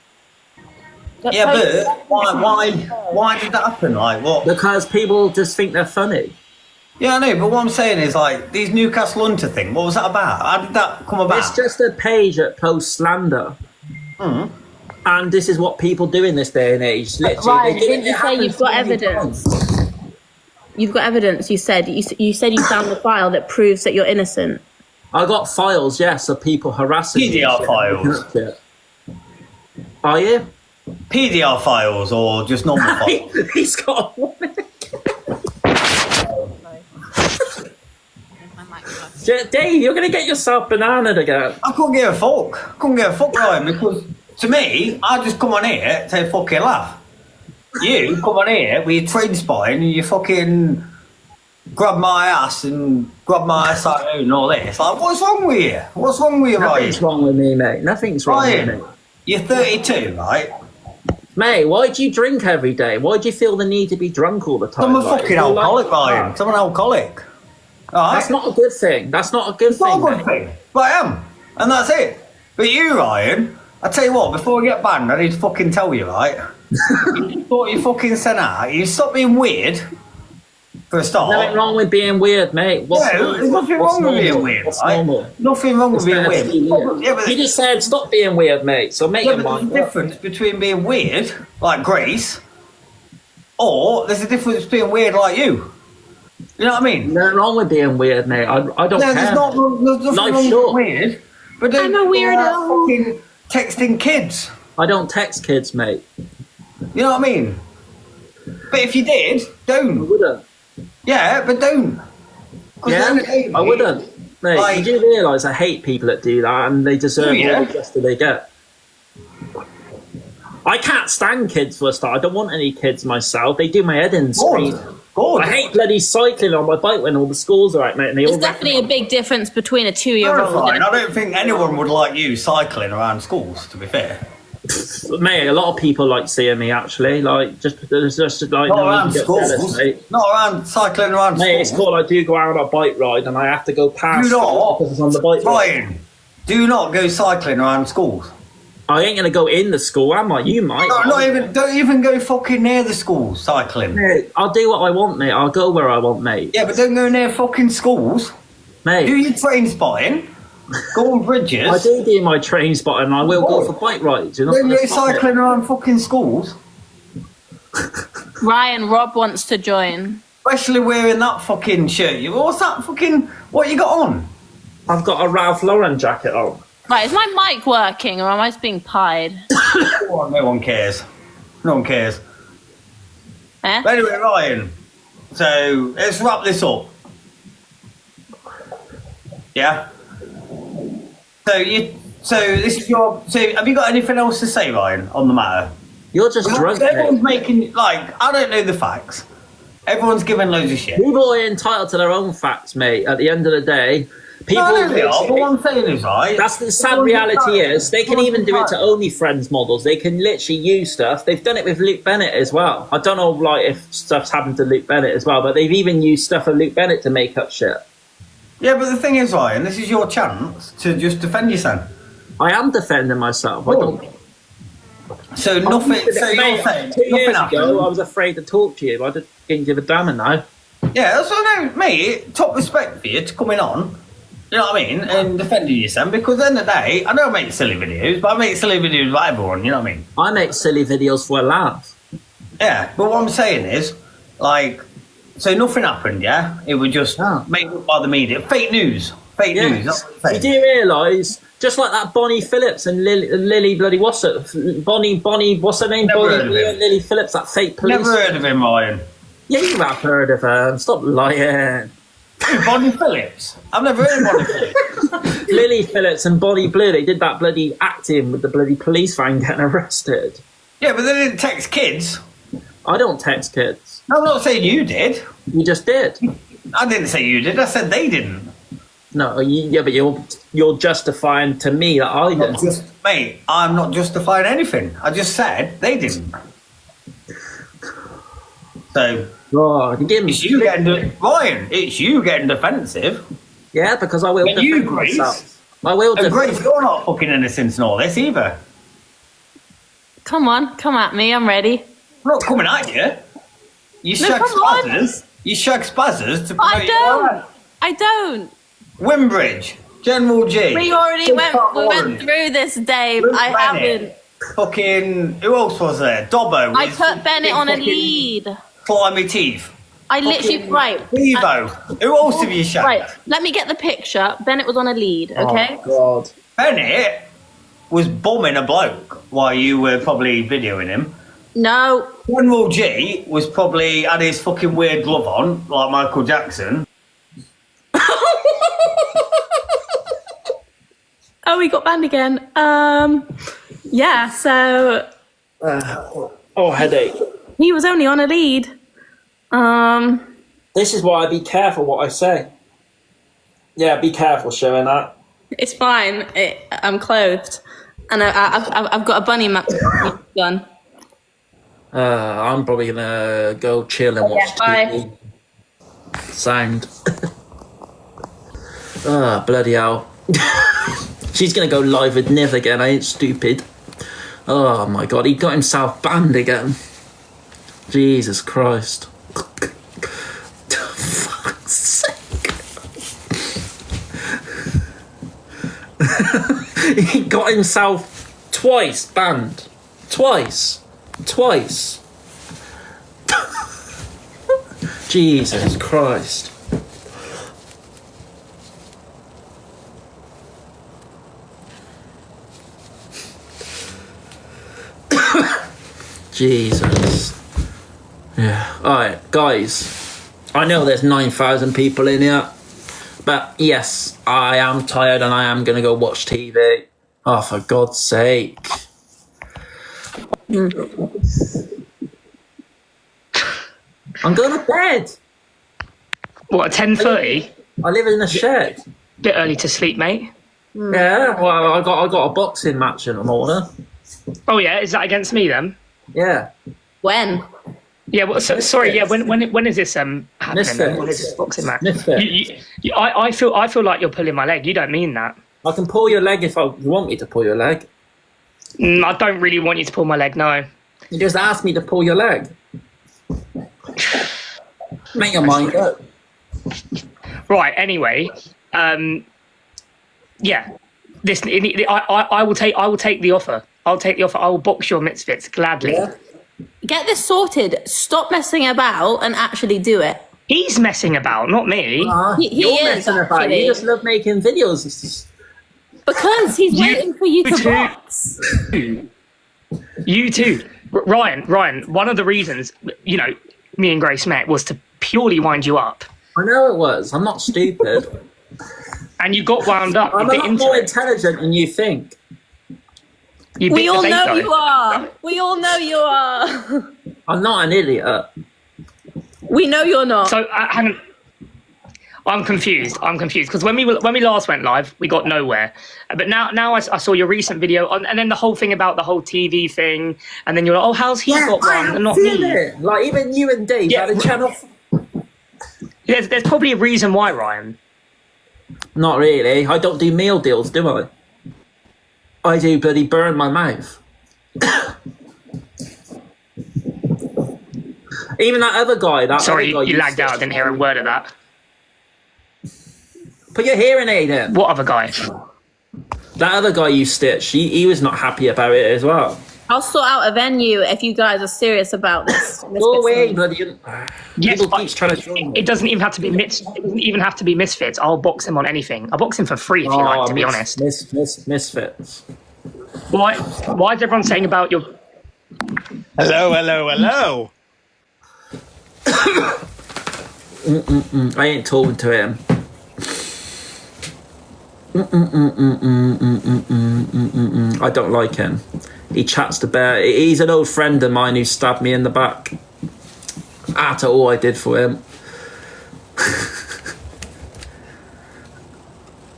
Speaker 3: Yeah, but why did that happen? Like, what?
Speaker 2: Because people just think they're funny.
Speaker 3: Yeah, I know, but what I'm saying is, like, these Newcastle Hunter thing, what was that about? How did that come about?
Speaker 2: It's just a page that posts slander. And this is what people do in this day and age. Literally,
Speaker 4: Ryan,
Speaker 2: they do
Speaker 4: didn't
Speaker 2: it
Speaker 4: you say
Speaker 2: happens
Speaker 4: you've got
Speaker 2: so many
Speaker 4: evidence?
Speaker 2: times.
Speaker 4: You've got evidence. You said you found the file that proves that you're innocent.
Speaker 2: I got files, yes, of people harassing me.
Speaker 3: PDR files.
Speaker 2: Are you?
Speaker 3: PDR files or just normal files?
Speaker 2: He's got one. Dave, you're going to get yourself bananaed again.
Speaker 3: I couldn't give a fuck. Ryan, because to me, I just come on here to fucking laugh. You come on here with your train spotting and you fucking grab my ass and grab my ass out and all this. Like, what's wrong with you? What's wrong with you, Ryan?
Speaker 2: Nothing's wrong with me, mate. Nothing's wrong with
Speaker 3: Ryan,
Speaker 2: me.
Speaker 3: you're 32, right?
Speaker 2: Mate, why do you drink every day? Why do you feel the need to be drunk all the time?
Speaker 3: I'm a
Speaker 2: Like,
Speaker 3: fucking
Speaker 2: you like
Speaker 3: alcoholic, Ryan.
Speaker 2: that?
Speaker 3: I'm an alcoholic. Alright?
Speaker 2: That's not a good thing. That's not a good
Speaker 3: It's not
Speaker 2: thing,
Speaker 3: a good
Speaker 2: mate.
Speaker 3: thing, but I am. And that's it. But you, Ryan, I tell you what, before we get banned, I need to fucking tell you, right? You thought you fucking sent out. You stop being weird, for a start.
Speaker 2: Nothing wrong with being weird, mate.
Speaker 3: No, there's nothing wrong with being weird,
Speaker 2: What's
Speaker 3: right?
Speaker 2: normal?
Speaker 3: Nothing wrong with
Speaker 2: It's
Speaker 3: being
Speaker 2: better to be
Speaker 3: weird.
Speaker 2: weird.
Speaker 3: Yeah, but
Speaker 2: You just said stop being weird, mate. So make
Speaker 3: yeah,
Speaker 2: your
Speaker 3: but there's
Speaker 2: mind
Speaker 3: a
Speaker 2: up.
Speaker 3: difference between being weird, like Grace, or there's a difference between weird like you. You know what I mean?
Speaker 2: Nothing wrong with being weird, mate. I don't
Speaker 3: No,
Speaker 2: care.
Speaker 3: there's nothing
Speaker 2: Life's
Speaker 3: wrong
Speaker 2: short.
Speaker 3: with weird. But don't
Speaker 4: I'm a
Speaker 3: go
Speaker 4: weirdo.
Speaker 3: out fucking texting kids.
Speaker 2: I don't text kids, mate.
Speaker 3: You know what I mean? But if you did,
Speaker 2: I
Speaker 3: don't.
Speaker 2: wouldn't.
Speaker 3: Yeah, but don't. 'Cause
Speaker 2: Yeah,
Speaker 3: at the end of the day,
Speaker 2: I
Speaker 3: mate,
Speaker 2: wouldn't. Mate,
Speaker 3: like-
Speaker 2: you do realise I hate people that do that and they deserve
Speaker 3: Do you?
Speaker 2: all the justice they get. I can't stand kids for a start. I don't want any kids myself. They do my head in scream.
Speaker 3: Good.
Speaker 2: I hate bloody cycling on my bike when all the schools are out, mate, and they
Speaker 4: There's
Speaker 2: all
Speaker 4: definitely a big difference between a 2-year-old
Speaker 3: Terrifying.
Speaker 4: and
Speaker 3: I don't think anyone would like you cycling around schools, to be fair.
Speaker 2: Mate, a lot of people like seeing me actually. Like, there's just like
Speaker 3: Not
Speaker 2: no
Speaker 3: around
Speaker 2: need to get
Speaker 3: schools.
Speaker 2: jealous, mate.
Speaker 3: Not around cycling around
Speaker 2: Mate, it's
Speaker 3: schools.
Speaker 2: cool. I do go out on a bike ride and I have to go past
Speaker 3: Do not.
Speaker 2: because it's on the bike ride.
Speaker 3: Ryan, do not go cycling around schools.
Speaker 2: I ain't gonna go in the school, am I? You might.
Speaker 3: No, don't even go fucking near the schools cycling.
Speaker 2: Mate, I'll do what I want, mate. I'll go where I want, mate.
Speaker 3: Yeah, but don't go near fucking schools.
Speaker 2: Mate,
Speaker 3: Do your train spotting. Go on bridges.
Speaker 2: I do my train spot and I will go for bike rides. You're not
Speaker 3: Don't
Speaker 2: gonna
Speaker 3: go
Speaker 2: stop me.
Speaker 3: cycling around fucking schools.
Speaker 4: Ryan, Rob wants to join.
Speaker 3: Especially wearing that fucking shirt. What's that fucking... What you got on?
Speaker 2: I've got a Ralph Lauren jacket on.
Speaker 4: Right, is my mic working or am I just being pied?
Speaker 3: Oh, no one cares. No one cares.
Speaker 4: Eh?
Speaker 3: But anyway, Ryan. So, let's wrap this up. Yeah? So this is your... So, have you got anything else to say, Ryan, on the matter?
Speaker 2: You're just drunk,
Speaker 3: Everyone's
Speaker 2: mate.
Speaker 3: making... Like, I don't know the facts. Everyone's giving loads of shit.
Speaker 2: People are entitled to their own facts, mate. At the end of the day, people.
Speaker 3: No, they are, but what I'm saying is, right...
Speaker 2: That's the sad
Speaker 3: everyone's
Speaker 2: reality
Speaker 3: entitled.
Speaker 2: is they can even do it to OnlyFriends models. They can literally use stuff. They've done it with Luke Bennett as well. I don't know, like, if stuff's happened to Luke Bennett as well, but they've even used stuff of Luke Bennett to make up shit.
Speaker 3: Yeah, but the thing is, Ryan, this is your chance to just defend yourself.
Speaker 2: I am defending myself. I don't.
Speaker 3: So nothing. So you're
Speaker 2: Mate,
Speaker 3: saying
Speaker 2: 2 years
Speaker 3: nothing
Speaker 2: ago,
Speaker 3: happened.
Speaker 2: I was afraid to talk to you. I didn't give a damn now.
Speaker 3: Yeah, that's what I know, mate. Top respect for you to coming on. You know what I mean? And defending yourself, because at the end of the day, I don't make silly videos, but I make silly videos with everyone. You know what I mean?
Speaker 2: I make silly videos for a laugh.
Speaker 3: Yeah, but what I'm saying is, like, so nothing happened. Yeah, it was just made up by the media. Fake news. Fake news. That's what I'm
Speaker 2: You
Speaker 3: saying.
Speaker 2: do realise, just like that Bonnie Phillips and Lily bloody what's it? Bonnie, what's her name?
Speaker 3: Never heard of
Speaker 2: Bonnie
Speaker 3: him.
Speaker 2: Lily Phillips, that fake police.
Speaker 3: Never heard of him, Ryan.
Speaker 2: Yeah, you have heard of her. Stop lying.
Speaker 3: Bonnie Phillips. I've never heard of Bonnie Phillips.
Speaker 2: Lily Phillips and Bonnie Blue, they did that bloody acting with the bloody police van getting arrested.
Speaker 3: Yeah, but they didn't text kids.
Speaker 2: I don't text kids.
Speaker 3: I'm not saying you did.
Speaker 2: You just did.
Speaker 3: I didn't say you did. I said they didn't.
Speaker 2: No, yeah, but you're justifying to me that I did.
Speaker 3: Mate, I'm not justifying anything. I just said they didn't. So
Speaker 2: Oh, you give me
Speaker 3: it's you getting Ryan. It's you getting defensive.
Speaker 2: yeah, because I will
Speaker 3: And you,
Speaker 2: defend
Speaker 3: Grace.
Speaker 2: myself. I will
Speaker 3: And
Speaker 2: defend.
Speaker 3: Grace, you're not fucking innocent in all this either.
Speaker 4: Come on, come at me. I'm ready.
Speaker 3: I'm not coming at you. You
Speaker 4: No,
Speaker 3: shag
Speaker 4: come on.
Speaker 3: spazzers. You shag spazzers to promote
Speaker 4: I
Speaker 3: your
Speaker 4: don't.
Speaker 3: brand.
Speaker 4: I don't.
Speaker 3: Windridge, General G.
Speaker 4: We already
Speaker 3: Big
Speaker 4: went.
Speaker 3: Fat
Speaker 4: We
Speaker 3: Warren,
Speaker 4: went through this, Dave.
Speaker 3: Luke
Speaker 4: I
Speaker 3: Bennett,
Speaker 4: haven't.
Speaker 3: Fucking who else was there? Dobbo.
Speaker 4: I
Speaker 3: with
Speaker 4: put Bennett
Speaker 3: big
Speaker 4: on a
Speaker 3: fucking
Speaker 4: lead.
Speaker 3: Slimy teeth.
Speaker 4: I literally right.
Speaker 3: Devo. Who else have you shagged?
Speaker 4: Right. Let me get the picture. Bennett was on a lead. Okay.
Speaker 2: Oh, God.
Speaker 3: Bennett was bombing a bloke while you were probably videoing him.
Speaker 4: No.
Speaker 3: General G was probably had his fucking weird glove on, like Michael Jackson.
Speaker 4: Oh, we got banned again. Yeah. So
Speaker 2: Oh, headache.
Speaker 4: he was only on a lead.
Speaker 2: This is why I be careful what I say. Yeah, be careful showing that.
Speaker 4: It's fine. I'm clothed, and I've got a bunny map gun.
Speaker 2: I'm probably gonna go chill and watch TV. Sound. Ah, bloody hell. She's gonna go live with Niv again. I ain't stupid. Oh my god, he got himself banned again. Jesus Christ. Fuck's sake. He got himself twice banned. Twice. Jesus Christ. Jesus. Yeah. Alright, guys. I know there's 9,000 people in here. But yes, I am tired and I am going to go watch TV. Oh, for God's sake. I'm going to bed.
Speaker 5: What, at 10:30?
Speaker 2: I live in a shed.
Speaker 5: Bit early to sleep, mate.
Speaker 2: Yeah, well, I got a boxing match in the morning.
Speaker 5: Oh yeah, is that against me then?
Speaker 2: Yeah.
Speaker 4: When?
Speaker 5: Yeah. Well, so, sorry. Yeah. When is this happening?
Speaker 2: Misfits.
Speaker 5: When is this boxing match?
Speaker 2: Misfits.
Speaker 5: I feel like you're pulling my leg. You don't mean that.
Speaker 2: I can pull your leg if you want me to pull your leg.
Speaker 5: I don't really want you to pull my leg. No.
Speaker 2: You just asked me to pull your leg. Make your mind up.
Speaker 5: Right. Anyway. Yeah. Listen. I will take the offer. I'll take the offer. I will box your misfits gladly.
Speaker 2: Yeah.
Speaker 4: Get this sorted. Stop messing about and actually do it.
Speaker 5: He's messing about, not me.
Speaker 4: He
Speaker 2: You're
Speaker 4: is,
Speaker 2: messing about.
Speaker 4: actually.
Speaker 2: You just love making videos. It's just-
Speaker 4: Because he's waiting for you to
Speaker 5: too.
Speaker 4: box.
Speaker 5: You too, Ryan. One of the reasons, me and Grace met was to purely wind you up,
Speaker 2: I know it was. I'm not stupid.
Speaker 5: and you got wound up.
Speaker 2: I'm
Speaker 5: You
Speaker 2: a
Speaker 5: bit
Speaker 2: lot
Speaker 5: into
Speaker 2: more
Speaker 5: it.
Speaker 2: intelligent than you think.
Speaker 5: You bit
Speaker 4: We all
Speaker 5: the
Speaker 4: know
Speaker 5: bait,
Speaker 4: you
Speaker 5: though.
Speaker 4: are. We all know you are.
Speaker 2: I'm not an idiot.
Speaker 4: We know you're not.
Speaker 5: So hang on. I'm confused because when we last went live, we got nowhere. But now I saw your recent video, and then the whole thing about the whole TV thing, and then you're like, oh, how's he got one and not
Speaker 2: seen
Speaker 5: me?
Speaker 2: it. Like even you and Dave
Speaker 5: Yeah.
Speaker 2: had a channel.
Speaker 5: There's probably a reason why, Ryan.
Speaker 2: Not really. I don't do meal deals, do I? I do bloody burn my mouth. Even that other guy.
Speaker 5: Sorry,
Speaker 2: other guy
Speaker 5: you lagged out. I didn't hear a word of that.
Speaker 2: Put your hearing aid in.
Speaker 5: What other guy?
Speaker 2: That other guy you stitched, he was not happy about it as well.
Speaker 4: I'll sort out a venue if you guys are serious about this.
Speaker 2: Go away, bloody.
Speaker 5: Yes,
Speaker 2: People keeps trying to join me.
Speaker 5: it doesn't even have to be misfits. I'll box him on anything. I'll box him for free if you like. To be honest.
Speaker 2: Misfits.
Speaker 5: Why is everyone saying about your?
Speaker 6: Hello.
Speaker 2: I ain't talking to him. I don't like him. He chats the bear. He's an old friend of mine who stabbed me in the back. After all I did for him.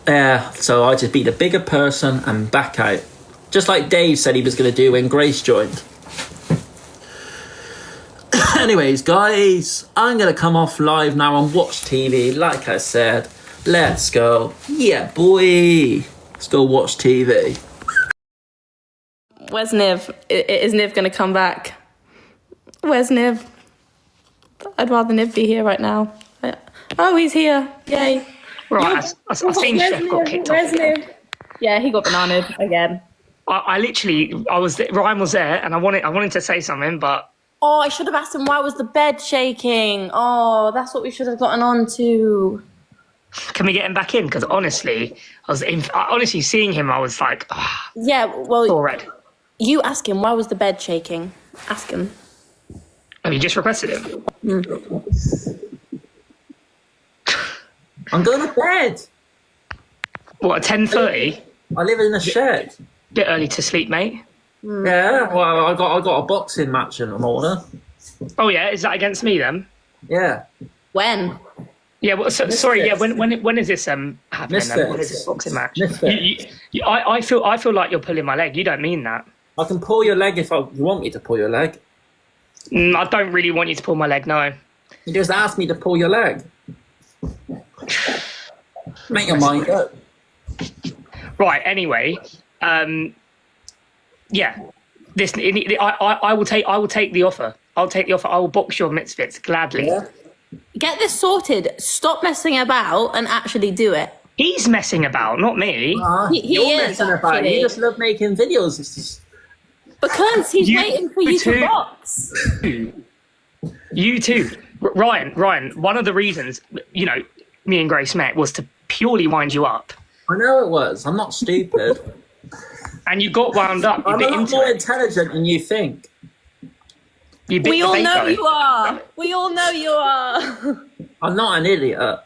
Speaker 2: Yeah, so I just be the bigger person and back out. Just like Dave said he was going to do when Grace joined. Anyways, guys, I'm going to come off live now and watch TV. Like I said, let's go. Yeah, boy. Let's go watch TV.
Speaker 4: Where's Niv? Is Niv going to come back? Where's Niv? I'd rather Niv be here right now. Oh, he's here. Yay.
Speaker 5: Right, I think Chef got kicked off.
Speaker 4: Where's Niv? Yeah, he got bananaed again.
Speaker 5: Ryan was there, and I wanted to say something, but
Speaker 4: Oh, I should have asked him why was the bed shaking. Oh, that's what we should have gotten on to.
Speaker 5: can we get him back in? Because honestly, honestly seeing him, I was like,
Speaker 4: Yeah, well,
Speaker 5: all red.
Speaker 4: you ask him why was the bed shaking. Ask him.
Speaker 5: Have you just requested him?
Speaker 2: I'm going to bed.
Speaker 5: What, at 10:30?
Speaker 2: I live in a shed.
Speaker 5: Bit early to sleep, mate.
Speaker 2: Yeah, well, I got a boxing match in the morning.
Speaker 5: Oh yeah, is that against me then?
Speaker 2: Yeah.
Speaker 4: When?
Speaker 5: Yeah. Well, sorry. Yeah. When is this happening? Then? When is this boxing match? I feel like you're pulling my leg. You don't mean that.
Speaker 2: I can pull your leg if you want me to pull your leg.
Speaker 5: I don't really want you to pull my leg. No.
Speaker 2: You just asked me to pull your leg. Make your mind up.
Speaker 5: Right. Anyway. Yeah. I will take the offer. I'll take the offer. I will box your misfits gladly.
Speaker 2: Yeah.
Speaker 4: Get this sorted. Stop messing about and actually do it.
Speaker 5: He's messing about, not me.
Speaker 4: He
Speaker 2: You're
Speaker 4: is,
Speaker 2: messing about.
Speaker 4: actually.
Speaker 2: You just love making videos. It's just...
Speaker 4: Because he's waiting for you to box.
Speaker 5: You too. Ryan, one of the reasons, me and Grace met was to purely wind you up.
Speaker 2: I know it was. I'm not stupid.
Speaker 5: And you got wound up. You
Speaker 2: I'm a
Speaker 5: bit
Speaker 2: lot
Speaker 5: into
Speaker 2: more
Speaker 5: it.
Speaker 2: intelligent than you think.
Speaker 5: You bit
Speaker 4: We
Speaker 5: the
Speaker 4: all
Speaker 5: bait
Speaker 4: know
Speaker 5: going.
Speaker 4: you are. We all know you are.
Speaker 2: I'm not an idiot.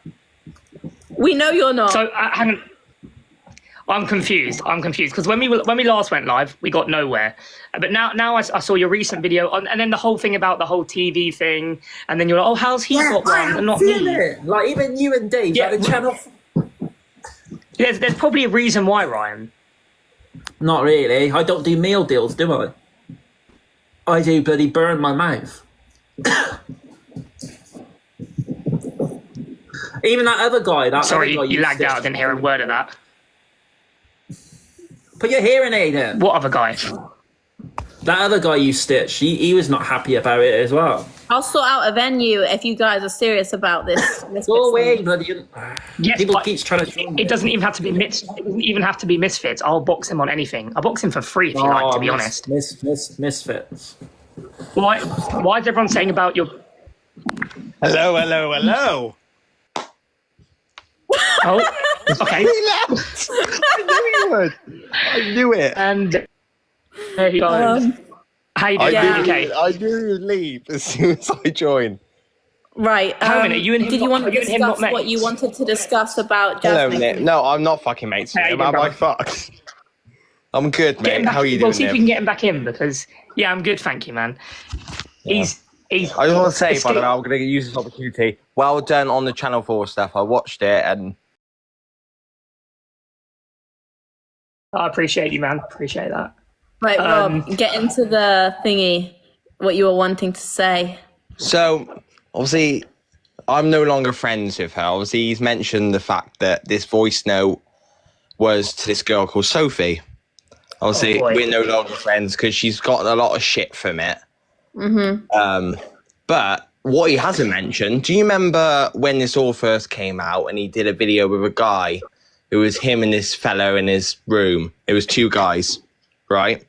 Speaker 4: We know you're not.
Speaker 5: So hang on. I'm confused because when we last went live, we got nowhere. But now I saw your recent video, and then the whole thing about the whole TV thing, and then you're like, oh, how's he got one and not me?
Speaker 2: It. Like even you and Dave
Speaker 5: Yeah.
Speaker 2: had a channel.
Speaker 5: There's probably a reason why, Ryan.
Speaker 2: Not really. I don't do meal deals, do I? I do bloody burn my mouth. Even that other guy.
Speaker 5: Sorry,
Speaker 2: other guy
Speaker 5: you lagged
Speaker 2: stitched.
Speaker 5: out. I didn't hear a word of that.
Speaker 2: Put your hearing aid in.
Speaker 5: What other guy?
Speaker 2: That other guy you stitched, he was not happy about it as well.
Speaker 4: I'll sort out a venue if you guys are serious about this.
Speaker 2: Go away, bloody.
Speaker 5: Yes,
Speaker 2: People
Speaker 5: but
Speaker 2: keeps trying to join me.
Speaker 5: it doesn't even have to be misfits. I'll box him on anything. I'll box him for free if you like. To be honest.
Speaker 2: Misfits.
Speaker 5: Why is everyone saying about your?
Speaker 6: Hello.
Speaker 5: Oh, okay.
Speaker 6: Relax. I knew you would. I knew it.
Speaker 5: And there he goes. How you doing? Okay.
Speaker 6: I knew you'd leave as soon as I joined.
Speaker 4: Right.
Speaker 5: Hang on a minute, you and him
Speaker 4: did you
Speaker 5: not-
Speaker 4: want to
Speaker 5: you and him not
Speaker 4: discuss what
Speaker 5: mates?
Speaker 4: you wanted to discuss about
Speaker 6: Hello,
Speaker 4: Jasmine?
Speaker 6: Nick. No, I'm not fucking mates with
Speaker 5: How you
Speaker 6: him.
Speaker 5: doing,
Speaker 6: Am I
Speaker 5: brother?
Speaker 6: fucked? I'm good,
Speaker 5: Get him
Speaker 6: mate.
Speaker 5: back
Speaker 6: How are
Speaker 5: in.
Speaker 6: you
Speaker 5: We'll
Speaker 6: doing,
Speaker 5: see if we
Speaker 6: Nick?
Speaker 5: can get him back in because I'm good, thank you, man. He's.
Speaker 6: I just want to say, by the way, I'm going to use this opportunity. Well done on the Channel 4 stuff. I watched it and
Speaker 5: I appreciate you, man. Appreciate that.
Speaker 4: Right, Rob, get into the thingy. What you were wanting to say.
Speaker 6: so, obviously, I'm no longer friends with her. Obviously, he's mentioned the fact that this voice note was to this girl called Sophie. Obviously,
Speaker 5: boy.
Speaker 6: we're no longer friends because she's gotten a lot of shit from it. But what he hasn't mentioned, do you remember when this all first came out and he did a video with a guy? It was him and this fellow in his room. It was two guys, right?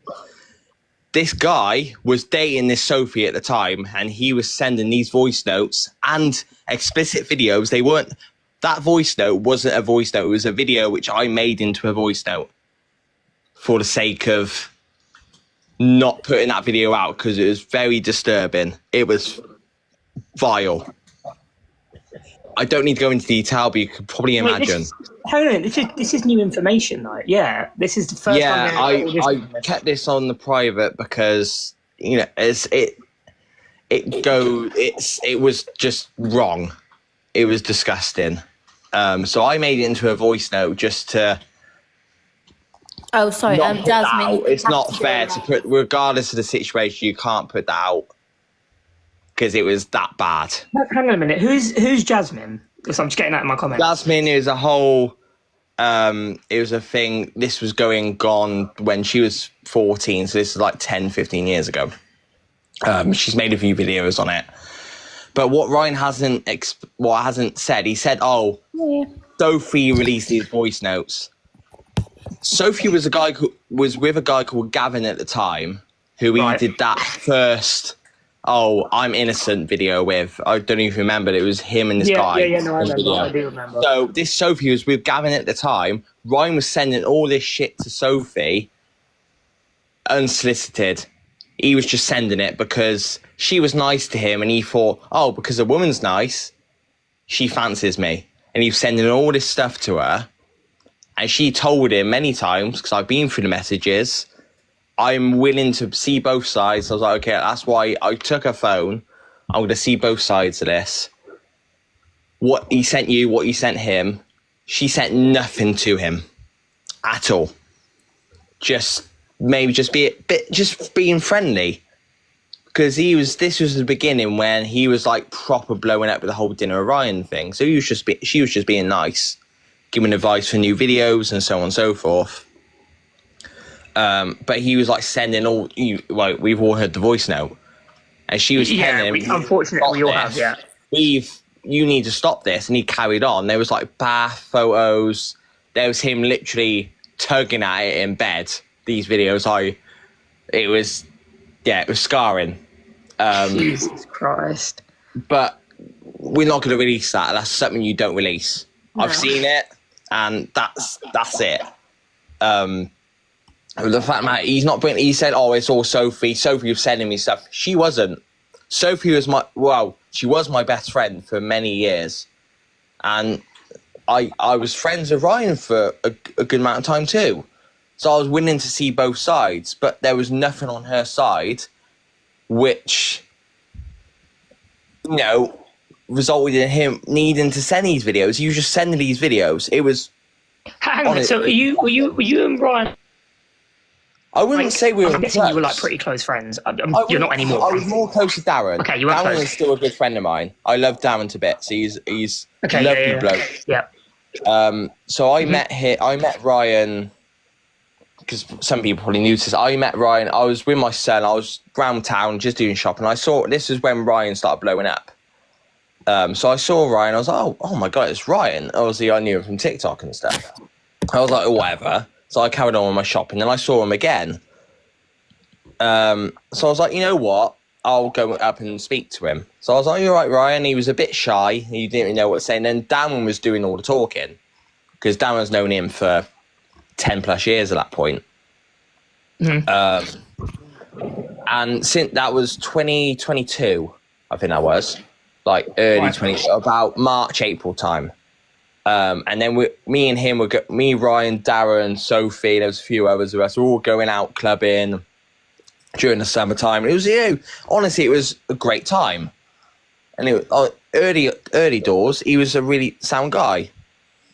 Speaker 6: This guy was dating this Sophie at the time, and he was sending these voice notes and explicit videos. They weren't, that voice note wasn't a voice note. It was a video which I made into a voice note for the sake of not putting that video out because it was very disturbing. It was vile. I don't need to go into detail, but you could probably imagine.
Speaker 5: Hold on, this is new information, like, yeah. This is the first
Speaker 6: Yeah,
Speaker 5: time.
Speaker 6: I kept this on the private because it was just wrong. It was disgusting. So I made it into a voice note just to.
Speaker 4: Oh, sorry,
Speaker 6: Not put that
Speaker 4: Jasmine.
Speaker 6: out. It's not fair to put, regardless of the situation, you can't put that out because it was that bad.
Speaker 5: Hang on a minute. Who's Jasmine? Because I'm just getting that in my comments.
Speaker 6: Jasmine is a whole. It was a thing. This was gone when she was 14, so this is like 10, 15 years ago. She's made a few videos on it. But what Ryan hasn't said, he said, "Oh, Sophie released these voice notes." Sophie was with a guy called Gavin at the time, who he did that first. Oh, I'm innocent video with. I don't even remember. It was him and this guy.
Speaker 5: Yeah, no, I do remember.
Speaker 6: So this Sophie was with Gavin at the time. Ryan was sending all this shit to Sophie unsolicited. He was just sending it because she was nice to him, and he thought, oh, because a woman's nice, she fancies me. And he was sending all this stuff to her. And she told him many times, because I've been through the messages, I'm willing to see both sides. I was like, okay, that's why I took her phone. I'm going to see both sides of this. What he sent you, what you sent him, she sent nothing to him at all. Just being friendly. Because this was the beginning when he was like proper blowing up with the whole Dinner Orion thing. So she was just being nice, giving advice for new videos and so on and so forth. But he was like sending we've all heard the voice note, and she was telling him,
Speaker 5: unfortunately, we all have, yeah.
Speaker 6: You need to stop this, and he carried on. There was like bath photos. There was him literally tugging at it in bed. These videos, it was scarring.
Speaker 5: Jesus Christ! But
Speaker 6: we're not going to release that. That's something you don't release. No. I've seen it, and that's it. The fact that he said, oh, it's all Sophie. Sophie was sending me stuff. She wasn't. Sophie was she was my best friend for many years. And I was friends with Ryan for a good amount of time too. So I was willing to see both sides, but there was nothing on her side which, resulted in him needing to send these videos. He was just sending these videos. It was...
Speaker 5: Hang on, so were you and Ryan...
Speaker 6: I wouldn't say we were.
Speaker 5: I'm guessing you were like pretty close friends. You're not anymore.
Speaker 6: I was more close to Darren.
Speaker 5: Okay, you were
Speaker 6: Darren
Speaker 5: close.
Speaker 6: is still a good friend of mine. I love Darren to bits. He's a lovely bloke.
Speaker 5: Yeah.
Speaker 6: So I met Ryan because some people probably knew this. I met Ryan. I was with my son. I was around town just doing shopping. I saw this is when Ryan started blowing up. So I saw Ryan. I was like, oh my god, it's Ryan. Obviously, I knew him from TikTok and stuff. I was like, oh, whatever. So I carried on with my shopping, and I saw him again. So I was like, you know what? I'll go up and speak to him. So I was like, you're right, Ryan. He was a bit shy. He didn't really know what to say. And then Darren was doing all the talking, because Darren's known him for 10 plus years at that point. And since that was 2022, I think that was, like early 22, about March, April time. And then me, Ryan, Darren, Sophie, there was a few others of us, were all going out clubbing during the summertime. It was, honestly, it was a great time. And it was early doors. He was a really sound guy.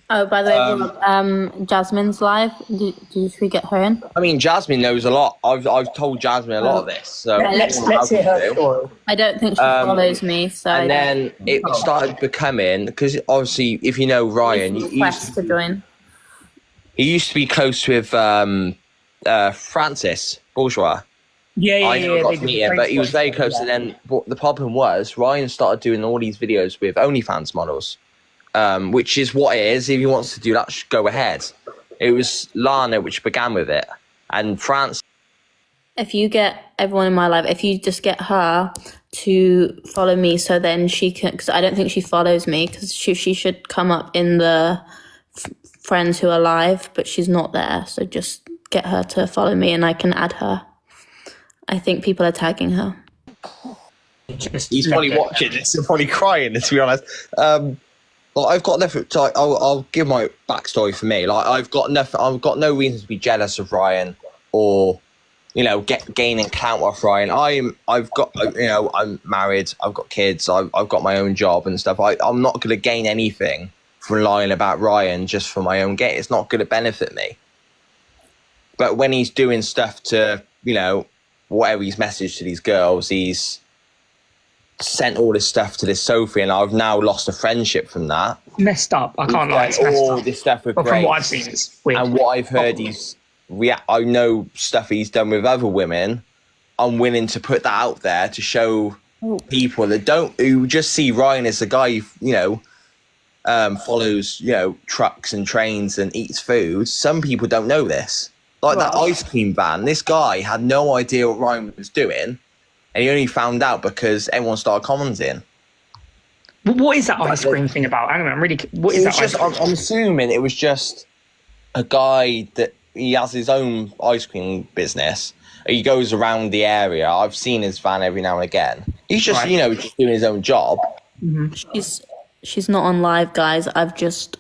Speaker 4: Oh, by the way, Jasmine's live. Did we get her in?
Speaker 6: I mean, Jasmine knows a lot. I've told Jasmine a lot of this. So
Speaker 5: let's hear her story.
Speaker 4: I don't think she follows me. So
Speaker 6: and then it started becoming, because obviously, if you know Ryan,
Speaker 4: to join.
Speaker 6: He used to be close with Francis Bourgeois.
Speaker 5: Yeah.
Speaker 6: I never got
Speaker 5: they
Speaker 6: to
Speaker 5: did
Speaker 6: meet
Speaker 5: the
Speaker 6: him, but he was very
Speaker 5: French
Speaker 6: close. And then what the problem was, Ryan started doing all these videos with OnlyFans models, which is what it is. If he wants to do that, go ahead. It was Lana which began with it, and France.
Speaker 4: If you get everyone in my life, if you just get her to follow me, so then she can, because I don't think she follows me, because she should come up in the friends who are live, but she's not there. So just get her to follow me and I can add her. I think people are tagging her.
Speaker 6: He's probably watching this and probably crying, to be honest. Like, I've got nothing. So I'll give my backstory for me. Like, I've got nothing. I've got no reason to be jealous of Ryan or, you know, gaining clout off Ryan. I'm married. I've got kids. I've got my own job and stuff. I'm not going to gain anything from lying about Ryan just for my own gain. It's not going to benefit me. But when he's doing stuff to, you know, whatever he's messaged to these girls, he's sent all this stuff to this Sophie, and I've now lost a friendship from that.
Speaker 5: Messed up. I can't lie. It's messed
Speaker 6: all
Speaker 5: up.
Speaker 6: this stuff with
Speaker 5: But from
Speaker 6: Grace,
Speaker 5: what I've seen, it's weird.
Speaker 6: and what I've heard, I know stuff he's done with other women. I'm willing to put that out there to show people that who just see Ryan as a guy who, follows, trucks and trains and eats food. Some people don't know this. Like that ice cream van, this guy had no idea what Ryan was doing, and he only found out because everyone started commenting.
Speaker 5: What is that ice cream thing about? Hang on, I'm really. What is that?
Speaker 6: I'm assuming it was just a guy that he has his own ice cream business. He goes around the area. I've seen his van every now and again. He's just, just doing his own job.
Speaker 4: Mm-hmm. She's not on live, guys. I've just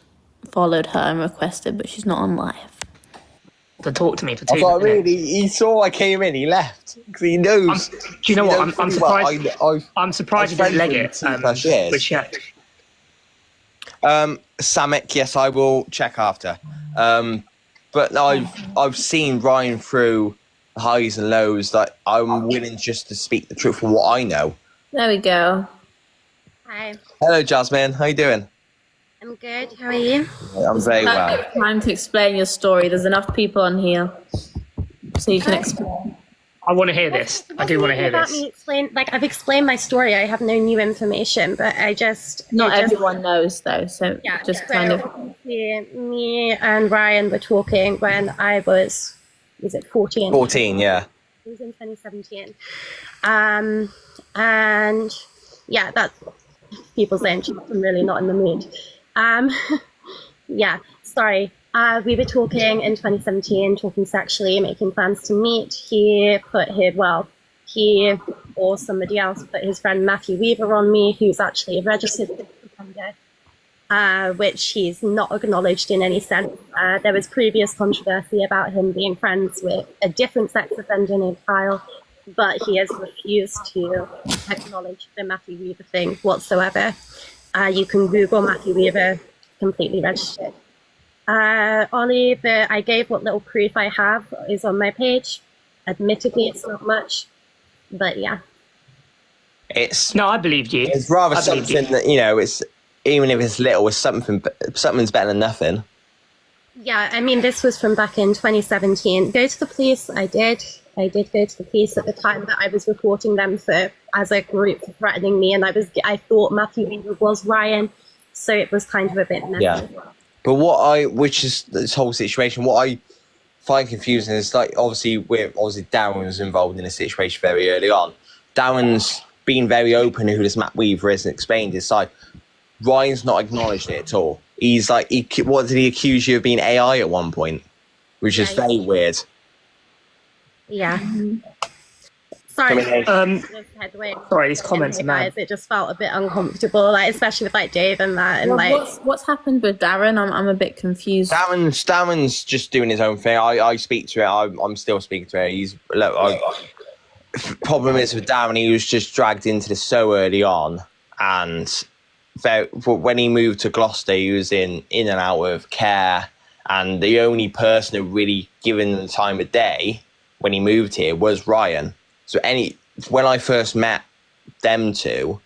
Speaker 4: followed her and requested, but she's not on live.
Speaker 5: To talk to me for 2
Speaker 6: I
Speaker 5: minutes.
Speaker 6: He saw I came in, he left because he knows.
Speaker 5: Do you know what? I'm surprised. I'm surprised you didn't leg it.
Speaker 6: But Samek, yes, I will check after. But I've seen Ryan through the highs and lows. That I'm willing just to speak the truth from what I know.
Speaker 4: There we go.
Speaker 7: Hi,
Speaker 6: Hello, Jasmine. How you doing?
Speaker 7: I'm good. How are you?
Speaker 6: I'm very well.
Speaker 4: Time to explain your story. There's enough people on here, so you can explain.
Speaker 5: I want to hear this. I do want to hear this.
Speaker 7: Me explain, I've explained my story. I have no new information, but
Speaker 4: Not everyone knows though, so kind of.
Speaker 7: Me and Ryan were talking when I was it 14?
Speaker 6: 14, yeah.
Speaker 7: It was in 2017. And yeah, that's people saying I'm really not in the mood. Sorry. We were talking in 2017, talking sexually, making plans to meet. He or somebody else put his friend Matthew Weaver on me, who's actually a registered sex offender, which he's not acknowledged in any sense. There was previous controversy about him being friends with a different sex offender named Kyle, but he has refused to acknowledge the Matthew Weaver thing whatsoever. You can Google Matthew Weaver, completely registered. Ollie, I gave what little proof I have is on my page. Admittedly, it's not much, but yeah.
Speaker 5: No, I believed you.
Speaker 6: It's rather something that, it's, even if it's little, it's something's better than nothing.
Speaker 7: Yeah, I mean, this was from back in 2017. Go to the police, I did go to the police at the time that I was reporting them as a group for threatening me, and I thought Matthew Weaver was Ryan, so it was kind of a bit messy.
Speaker 6: Yeah. But which is this whole situation, what I find confusing is, like, obviously Darren was involved in the situation very early on. Darren's been very open who this Matt Weaver is and explained his side. Ryan's not acknowledged it at all. He's like, what did he accuse you of being AI at one point? Which is very weird.
Speaker 7: Yeah. Sorry.
Speaker 5: Sorry, these comments are mad.
Speaker 7: It just felt a bit uncomfortable, especially with Dave and that. And
Speaker 4: what's happened with Darren? I'm a bit confused.
Speaker 6: Darren's just doing his own thing. I speak to it. I'm still speaking to it. Problem is with Darren, he was just dragged into this so early on, and when he moved to Gloucester, he was in and out of care, and the only person who really given the time of day when he moved here was Ryan. So when I first met them two,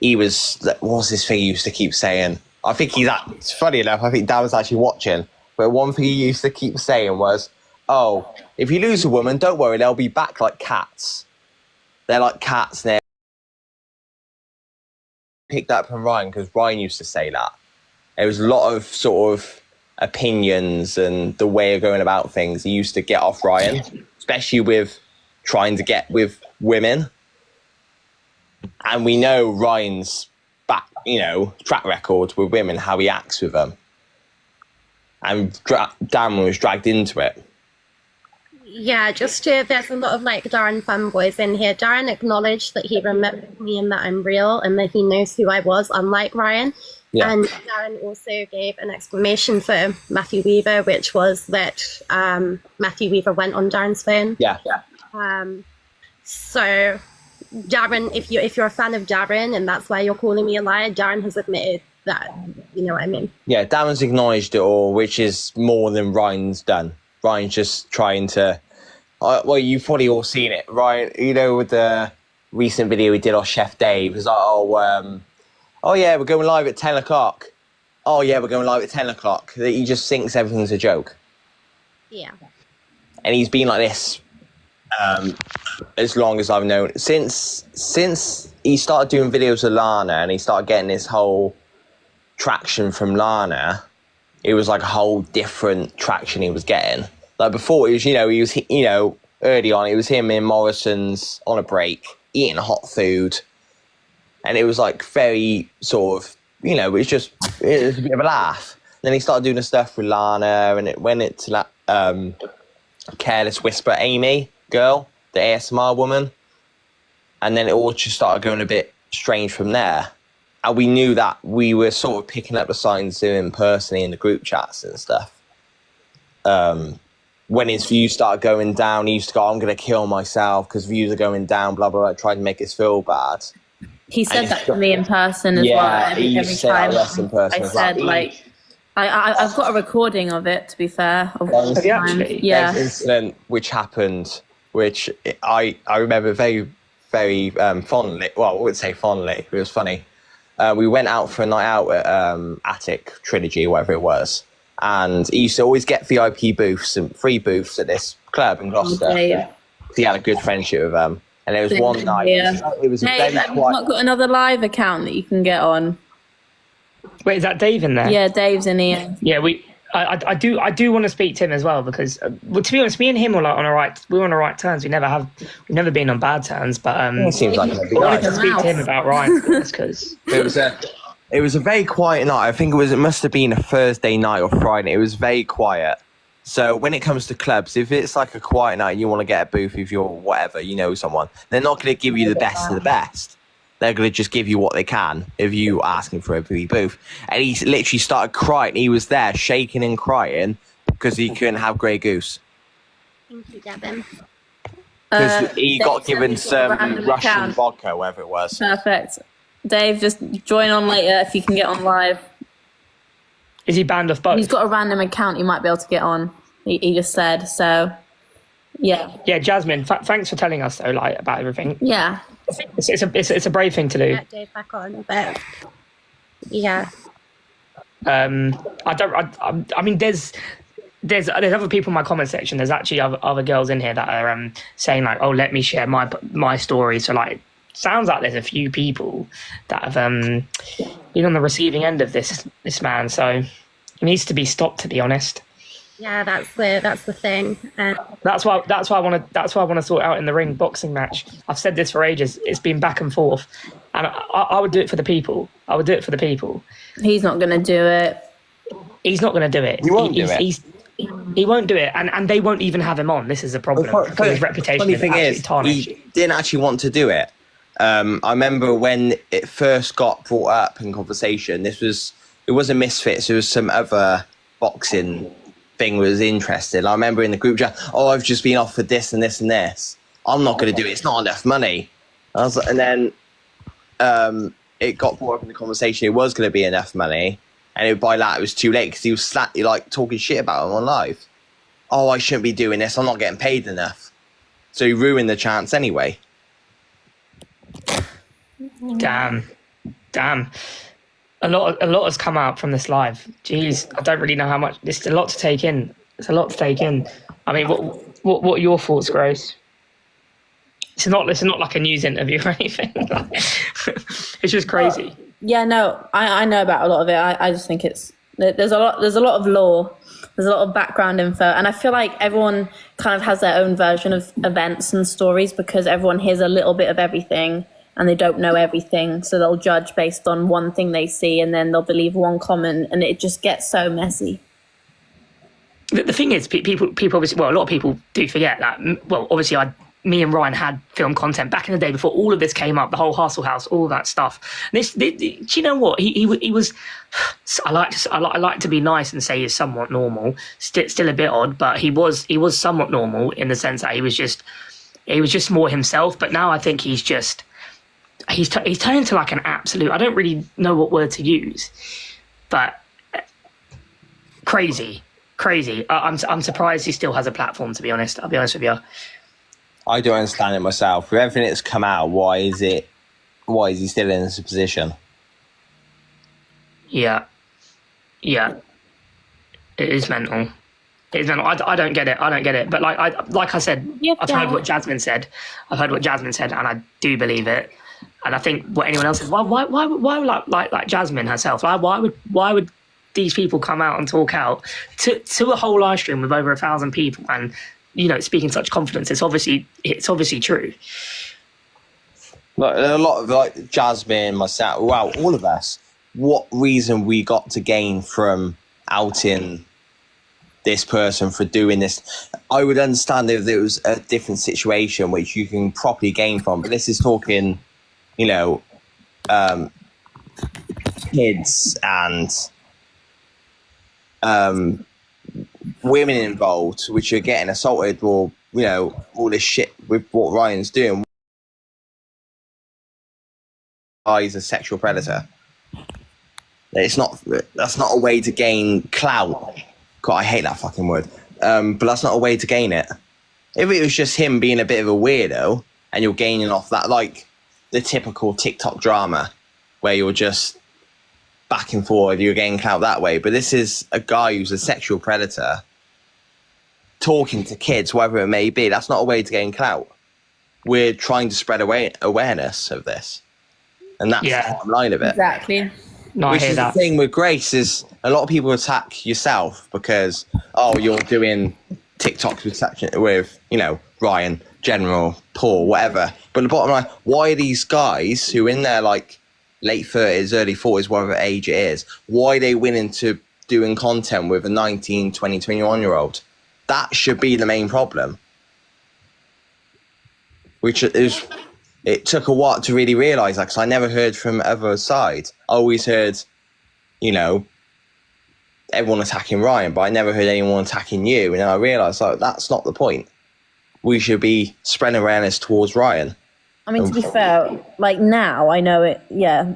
Speaker 6: he was, what was this thing he used to keep saying? I think it's funny enough, I think Dad was actually watching, but one thing he used to keep saying was, oh, if you lose a woman, don't worry, they'll be back like cats. They're like cats. They picked that from Ryan because Ryan used to say that. There was a lot of sort of opinions and the way of going about things. He used to get off Ryan, especially with trying to get with women. And we know Ryan's track record with women, how he acts with them. And Darren was dragged into it.
Speaker 7: Yeah, there's a lot of like Darren fanboys in here. Darren acknowledged that he remembered me and that I'm real and that he knows who I was, unlike Ryan. Yeah. And Darren also gave an explanation for Matthew Weaver, which was that Matthew Weaver went on Darren's phone.
Speaker 6: Yeah.
Speaker 7: So Darren, if you're a fan of Darren and that's why you're calling me a liar, Darren has admitted that, you know what I mean?
Speaker 6: Yeah, Darren's acknowledged it all, which is more than Ryan's done. Ryan's just trying to... well, you've probably all seen it, Ryan. You know, with the recent video we did on Chef Dave, it was like, oh yeah, we're going live at 10 o'clock. Oh yeah, we're going live at 10 o'clock. He just thinks everything's a joke.
Speaker 7: Yeah.
Speaker 6: And he's been like this as long as I've known. Since he started doing videos with Lana and he started getting this whole traction from Lana, it was like a whole different traction he was getting. Like before, it was, early on, it was him in Morrison's on a break, eating hot food. And it was like very sort of, it was a bit of a laugh. Then he started doing the stuff with Lana, and it went into that Careless Whisper Amy girl, the ASMR woman. And then it all just started going a bit strange from there. And we knew that we were sort of picking up the signs to him personally in the group chats and stuff. When his views started going down, he used to go, I'm going to kill myself because views are going down, blah, blah, blah, tried to make us feel bad.
Speaker 4: He said that to me in person as well. Every time I said, like, I've got a recording of it, to be fair.
Speaker 5: Have you actually?
Speaker 4: Yeah.
Speaker 6: There's an incident which happened, which I remember very, very fondly. Well, I wouldn't say fondly, but it was funny. We went out for a night out at Attic Trilogy, whatever it was. And he used to always get VIP booths and free booths at this club in Gloucester. Okay, yeah. He had a good friendship with them. And there was one night, it was
Speaker 4: very quiet. I've not got another live account that you can get on.
Speaker 5: Wait, is that Dave in there?
Speaker 4: Yeah, Dave's in here.
Speaker 5: Yeah, I do want to speak to him as well because, well, to be honest, me and him were like on the right terms. We've never been on bad terms, but
Speaker 6: it seems like I
Speaker 5: wanted to speak to him about Ryan because
Speaker 6: it was a very quiet night. I think it must have been a Thursday night or Friday. It was very quiet. So when it comes to clubs, if it's like a quiet night and you want to get a booth if you're whatever, someone, they're not going to give you the best of the best. They're going to just give you what they can if you asking for a free booth. And he literally started crying. He was there shaking and crying because he couldn't have Grey Goose.
Speaker 7: Thank you, Devin.
Speaker 6: Because he got given some Russian vodka, whatever it was.
Speaker 4: Perfect. Dave, just join on later if you can get on live.
Speaker 5: Is he banned off both?
Speaker 4: He's got a random account you might be able to get on. He just said, so yeah.
Speaker 5: Yeah, Jasmine, thanks for telling us though, like, about everything.
Speaker 4: Yeah.
Speaker 5: It's a brave thing to do.
Speaker 7: Get Dave back on, but yeah.
Speaker 5: I mean, there's other people in my comment section. There's actually other girls in here that are saying like, oh, let me share my story. So like, sounds like there's a few people that have been on the receiving end of this man. So it needs to be stopped, to be honest.
Speaker 7: Yeah, that's the thing.
Speaker 5: That's why I want to sort out in the ring boxing match. I've said this for ages. It's been back and forth, and I would do it for the people. I would do it for the people.
Speaker 4: He's not going to do it.
Speaker 5: He's not going to do it.
Speaker 6: He won't do it.
Speaker 5: He won't do it, and they won't even have him on. This is a problem. His reputation.
Speaker 6: Funny thing is,
Speaker 5: tarnished.
Speaker 6: he didn't actually want to do it. I remember when it first got brought up in conversation. It wasn't Misfits. It was some other boxing thing was interested. I remember in the group chat, I've just been offered this and this and this. I'm not going to do it. It's not enough money. And then it got brought up in the conversation. It was going to be enough money, and by that it was too late because he was talking shit about him on live. Oh, I shouldn't be doing this. I'm not getting paid enough. So he ruined the chance anyway.
Speaker 5: Damn. A lot has come out from this live. Jeez, I don't really know how much. It's a lot to take in. I mean, what are your thoughts, Grace? It's not like a news interview or anything. It's just crazy.
Speaker 4: Yeah, no, I know about a lot of it. I just think there's a lot of lore, there's a lot of background info, and I feel like everyone kind of has their own version of events and stories because everyone hears a little bit of everything and they don't know everything, so they'll judge based on one thing they see and then they'll believe one comment, and it just gets so messy.
Speaker 5: The thing is, people obviously, well, a lot of people do forget that. Well, obviously, me and Ryan had film content back in the day before all of this came up, the whole Hustle House, all that stuff. Do you know what? He was. I like to be nice and say he's somewhat normal. Still a bit odd, but he was somewhat normal in the sense that he was just more himself. But now I think he's turned into like an absolute. I don't really know what word to use, but crazy. I'm surprised he still has a platform. To be honest, I'll be honest with you.
Speaker 6: I don't understand it myself. With everything that's come out, why is he still in this position?
Speaker 5: Yeah. It is mental. I don't get it. But like I said, I've heard what Jasmine said. And I do believe it. And I think what anyone else says, why like Jasmine herself? Why would these people come out and talk out to a whole live stream with over 1,000 people and speaking such confidence? It's obviously true.
Speaker 6: Like a lot of like Jasmine, myself, wow, all of us. What reason we got to gain from outing this person for doing this? I would understand if there was a different situation which you can properly gain from, but this is talking, kids and women involved, which are getting assaulted, or all this shit with what Ryan's doing. He's a sexual predator. That's not a way to gain clout. God, I hate that fucking word. But that's not a way to gain it. If it was just him being a bit of a weirdo and you're gaining off that, like the typical TikTok drama where you're just back and forth, you're getting clout that way. But this is a guy who's a sexual predator talking to kids, whatever it may be. That's not a way to gain clout. We're trying to spread awareness of this. And that's the bottom line of it.
Speaker 4: Exactly.
Speaker 5: No, I hear that.
Speaker 6: The thing with Grace is a lot of people attack yourself because, you're doing TikToks with Ryan, General, Paul, whatever. But the bottom line, why are these guys who in their like late 30s, early 40s, whatever age it is, why are they willing to doing content with a 19, 20, 21-year-old? That should be the main problem. Which is, it took a while to really realise that, because I never heard from the other side. I always heard, everyone attacking Ryan, but I never heard anyone attacking you. And then I realised, that's not the point. We should be spreading awareness towards Ryan.
Speaker 4: I mean, to be fair, like now I know it. Yeah,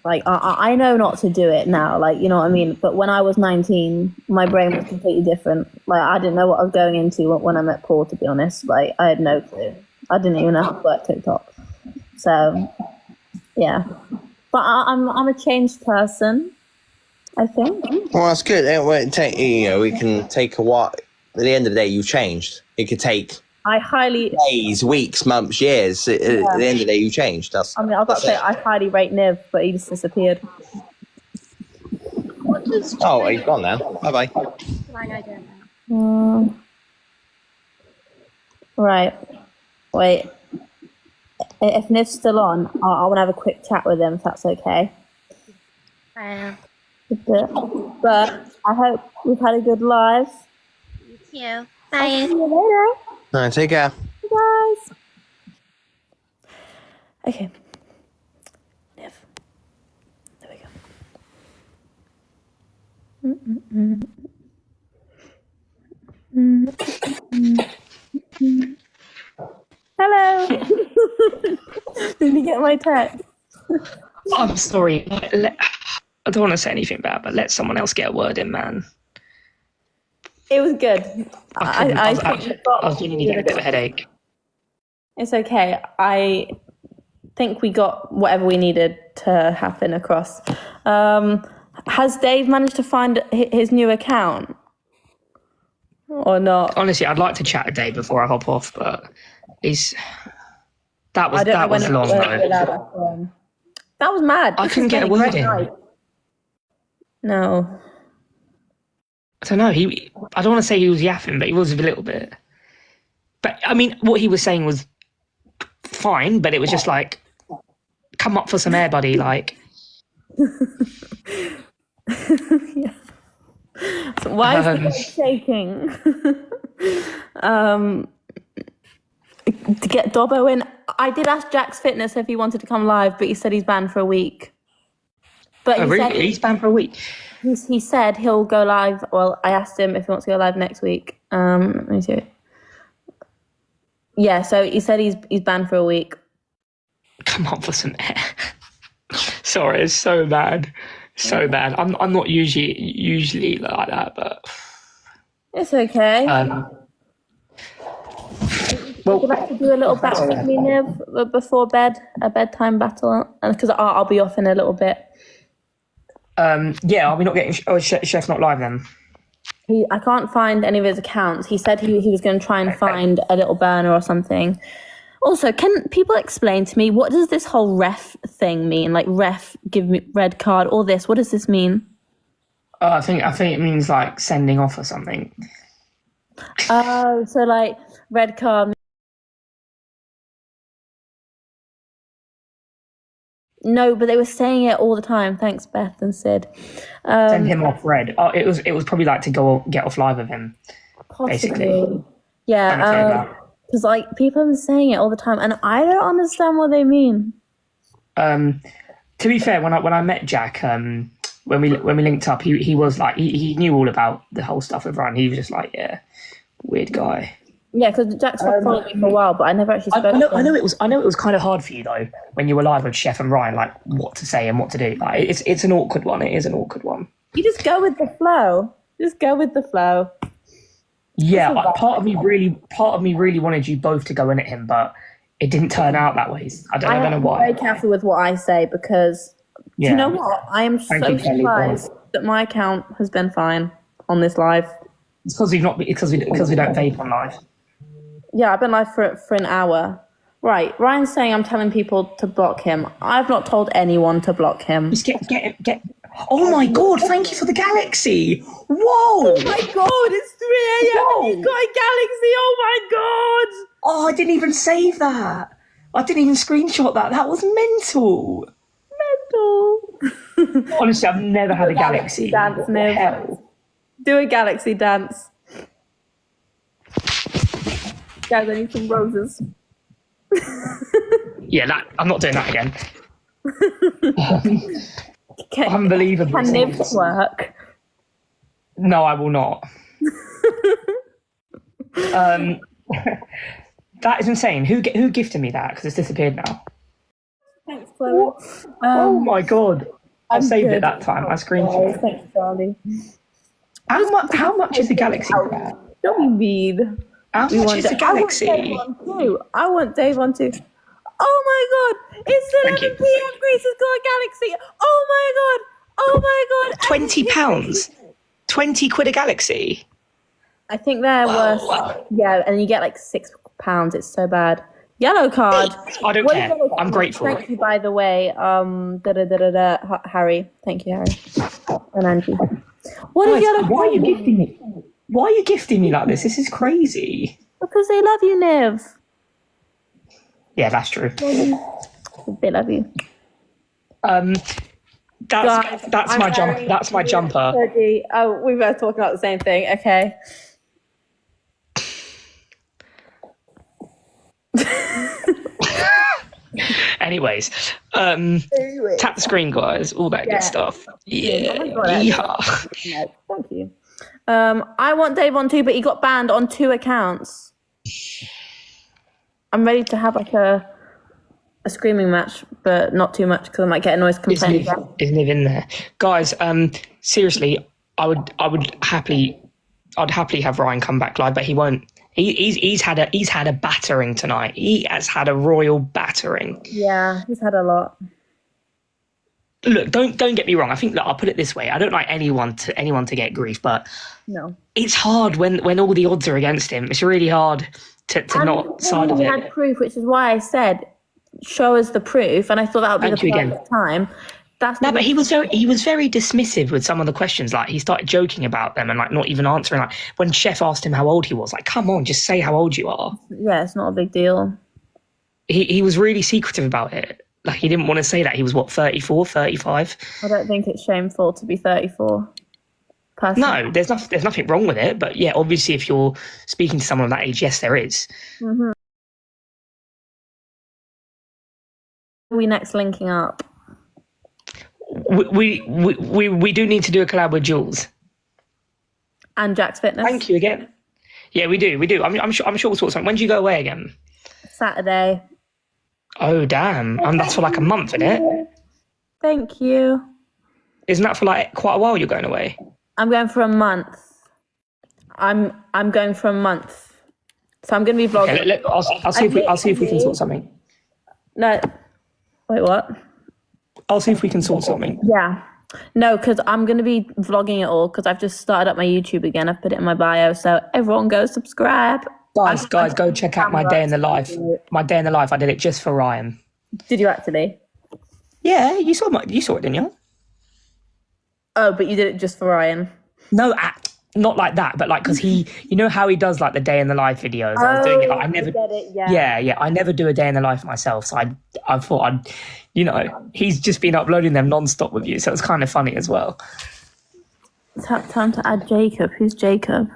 Speaker 4: I know not to do it now. Like, you know what I mean. But when I was 19, my brain was completely different. Like, I didn't know what I was going into when I met Paul. To be honest, like I had no clue. I didn't even know how to work TikTok. So, yeah. But I'm a changed person, I think.
Speaker 6: Well, that's good. We can take a while. At the end of the day, you've changed. It could take days, weeks, months, years. At the end of the day, you changed.
Speaker 4: I've got to say, I highly rate Niv, but he just disappeared.
Speaker 6: He's gone now. Bye-bye.
Speaker 4: Right. Wait. If Niv's still on, I want to have a quick chat with him, if that's okay. But I hope we've had a good live.
Speaker 7: You too.
Speaker 4: I'll
Speaker 7: Bye.
Speaker 4: see you later.
Speaker 6: All right, take care.
Speaker 4: Bye, guys. Okay. Niv. There we go. Hello. Did you get my text?
Speaker 5: I'm sorry. I don't want to say anything bad, but let someone else get a word in, man.
Speaker 4: It was good.
Speaker 5: I was genuinely getting a bit of a headache.
Speaker 4: It's okay. I think we got whatever we needed to happen across. Has Dave managed to find his new account? Oh, or not?
Speaker 5: Honestly, I'd like to chat a day before I hop off, but that was
Speaker 4: I don't know when
Speaker 5: long
Speaker 4: it
Speaker 5: though.
Speaker 4: That was mad.
Speaker 5: I
Speaker 4: This
Speaker 5: couldn't
Speaker 4: has
Speaker 5: get a
Speaker 4: been
Speaker 5: word
Speaker 4: great
Speaker 5: in.
Speaker 4: night. No.
Speaker 5: I don't know. I don't want to say he was yapping, but he was a little bit. But I mean, what he was saying was fine, but it was just like, come up for some air, buddy. Like,
Speaker 4: Yeah. So why is he shaking? To get Dobbo in. I did ask Jack's Fitness if he wanted to come live, but he said he's banned for a week. But
Speaker 5: oh, really? He's banned for a week.
Speaker 4: He said he'll go live. Well, I asked him if he wants to go live next week. Let me see. Yeah, so he said he's banned for a week.
Speaker 5: Come up for some air. Sorry, it's so bad. So bad. I'm not usually like that, but
Speaker 4: It's okay.
Speaker 5: Well,
Speaker 4: Would you like to do a little battle with me, Niv, before bed? A bedtime battle? Because I'll be off in a little bit.
Speaker 5: yeah, are we not getting... Oh, Chef's not live then?
Speaker 4: I can't find any of his accounts. He said he was going to try and find a little burner or something. Also, can people explain to me, what does this whole ref thing mean? Like, ref, give me red card, all this. What does this mean?
Speaker 5: I think it means like sending off or something.
Speaker 4: Oh, so like red card. No, but they were saying it all the time. Thanks, Beth and Sid.
Speaker 5: Send him off red. Oh, it was probably like to get off live with him.
Speaker 4: Possibly.
Speaker 5: Basically.
Speaker 4: Yeah, because like people have been saying it all the time, and I don't understand what they mean.
Speaker 5: To be fair, when I met Jack, when we linked up, he was like he knew all about the whole stuff with Ryan. He was just like, yeah, weird guy.
Speaker 4: Yeah, because Jack's followed me for a while, but I never actually spoke to him.
Speaker 5: I know it was kind of hard for you though when you were live with Chef and Ryan, like what to say and what to do. Like it's an awkward one. It is an awkward one.
Speaker 4: You just go with the flow. Just go with the flow.
Speaker 5: Yeah, part of me really wanted you both to go in at him, but it didn't turn out that way. I don't know why.
Speaker 4: I'm very careful with what I say because do you know what? I am so surprised that my account has been fine on this live.
Speaker 5: It's because we don't vape on live.
Speaker 4: Yeah, I've been live for an hour. Right, Ryan's saying I'm telling people to block him. I've not told anyone to block him.
Speaker 5: Just get. Oh my god! Thank you for the galaxy. Whoa!
Speaker 4: Oh my god! It's 3 a.m. and you've got a galaxy. Oh my god!
Speaker 5: Oh, I didn't even save that. I didn't even screenshot that. That was mental. Honestly, I've never had a galaxy.
Speaker 4: Dance,
Speaker 5: what the hell?
Speaker 4: Do a galaxy dance. Guys, I need some roses.
Speaker 5: Yeah, I'm not doing that again.
Speaker 4: Okay.
Speaker 5: Unbelievable.
Speaker 4: Can Nibs work?
Speaker 5: No, I will not. That is insane. Who gifted me that? Because it's disappeared now.
Speaker 4: Thanks, Chloe.
Speaker 5: Oh my god! I saved
Speaker 4: good.
Speaker 5: it that time. I screenshot.
Speaker 4: Thanks, Charlie.
Speaker 5: How much is the galaxy?
Speaker 4: Don't be mean.
Speaker 5: How much is the galaxy?
Speaker 4: I want Dave on too. Oh my god! It's 11 p.m. Greece has got a galaxy. Oh my god!
Speaker 5: £20. 20 quid a galaxy.
Speaker 4: I think they're worth. Yeah, and you get like £6. It's so bad. Yellow card.
Speaker 5: I don't care. I'm grateful.
Speaker 4: Thank you, by the way. Harry. Thank you, Harry. And Angie. What is yellow card?
Speaker 5: Why are you gifting me? Why are you gifting me like this? This is crazy.
Speaker 4: Because they love you, Niv.
Speaker 5: Yeah, that's true.
Speaker 4: They love you.
Speaker 5: That's my jump. That's my jumper.
Speaker 4: Oh, we were talking about the same thing. Okay.
Speaker 5: Anyways, tap the screen, guys. All that good stuff. Yeah.
Speaker 4: No, thank you. I want Dave on too, but he got banned on 2 accounts. I'm ready to have like a screaming match, but not too much because I might get a noise complaint.
Speaker 5: Isn't it in there, guys? Seriously, I'd happily have Ryan come back live, but he won't. He's had a battering tonight. He has had a royal battering.
Speaker 4: Yeah, he's had a lot.
Speaker 5: look, don't get me wrong. I think that I'll put it this way. I don't like anyone to get grief, but
Speaker 4: No.
Speaker 5: it's hard when all the odds are against him. It's really hard to not side of
Speaker 4: He
Speaker 5: it.
Speaker 4: had proof, which is why I said, show us the proof. And I thought that would be
Speaker 5: Thank you
Speaker 4: the
Speaker 5: again.
Speaker 4: perfect time. That's
Speaker 5: No, but he was very dismissive with some of the questions. Like, he started joking about them and like not even answering. Like, when Chef asked him how old he was, like, come on, just say how old you are.
Speaker 4: Yeah, it's not a big deal.
Speaker 5: He was really secretive about it. Like, he didn't want to say that. He was, 34, 35?
Speaker 4: I don't think it's shameful to be 34. Personally.
Speaker 5: No, there's nothing wrong with it. But yeah, obviously, if you're speaking to someone of that age, yes, there is.
Speaker 4: Mm-hmm. Are we next linking up?
Speaker 5: We do need to do a collab with Jules.
Speaker 4: And Jack's Fitness?
Speaker 5: Thank you again. Yeah, we do. I mean, I'm sure we'll sort something. When do you go away again?
Speaker 4: Saturday.
Speaker 5: Oh, damn. That's for like a month, isn't it?
Speaker 4: Thank you.
Speaker 5: Isn't that for like quite a while you're going away?
Speaker 4: I'm going for a month. I'm going for a month. So I'm going to be vlogging.
Speaker 5: Okay, I'll see if we can sort something.
Speaker 4: No. Wait, what?
Speaker 5: I'll see if we can sort something.
Speaker 4: Yeah. No, because I'm going to be vlogging it all because I've just started up my YouTube again. I've put it in my bio. So everyone go subscribe.
Speaker 5: Guys, go check out my day in the life. My day in the life, I did it just for Ryan.
Speaker 4: Did you actually?
Speaker 5: Yeah, you saw it, didn't you?
Speaker 4: Oh, but you did it just for Ryan.
Speaker 5: No, not like that, but like, because you know how he does like the day in the life videos. I was doing it. Like, I never.
Speaker 4: Get it, yeah.
Speaker 5: Yeah. I never do a day in the life myself, so I thought he's just been uploading them non-stop with you, so it's kind of funny as well.
Speaker 4: Time to add Jacob. Who's Jacob?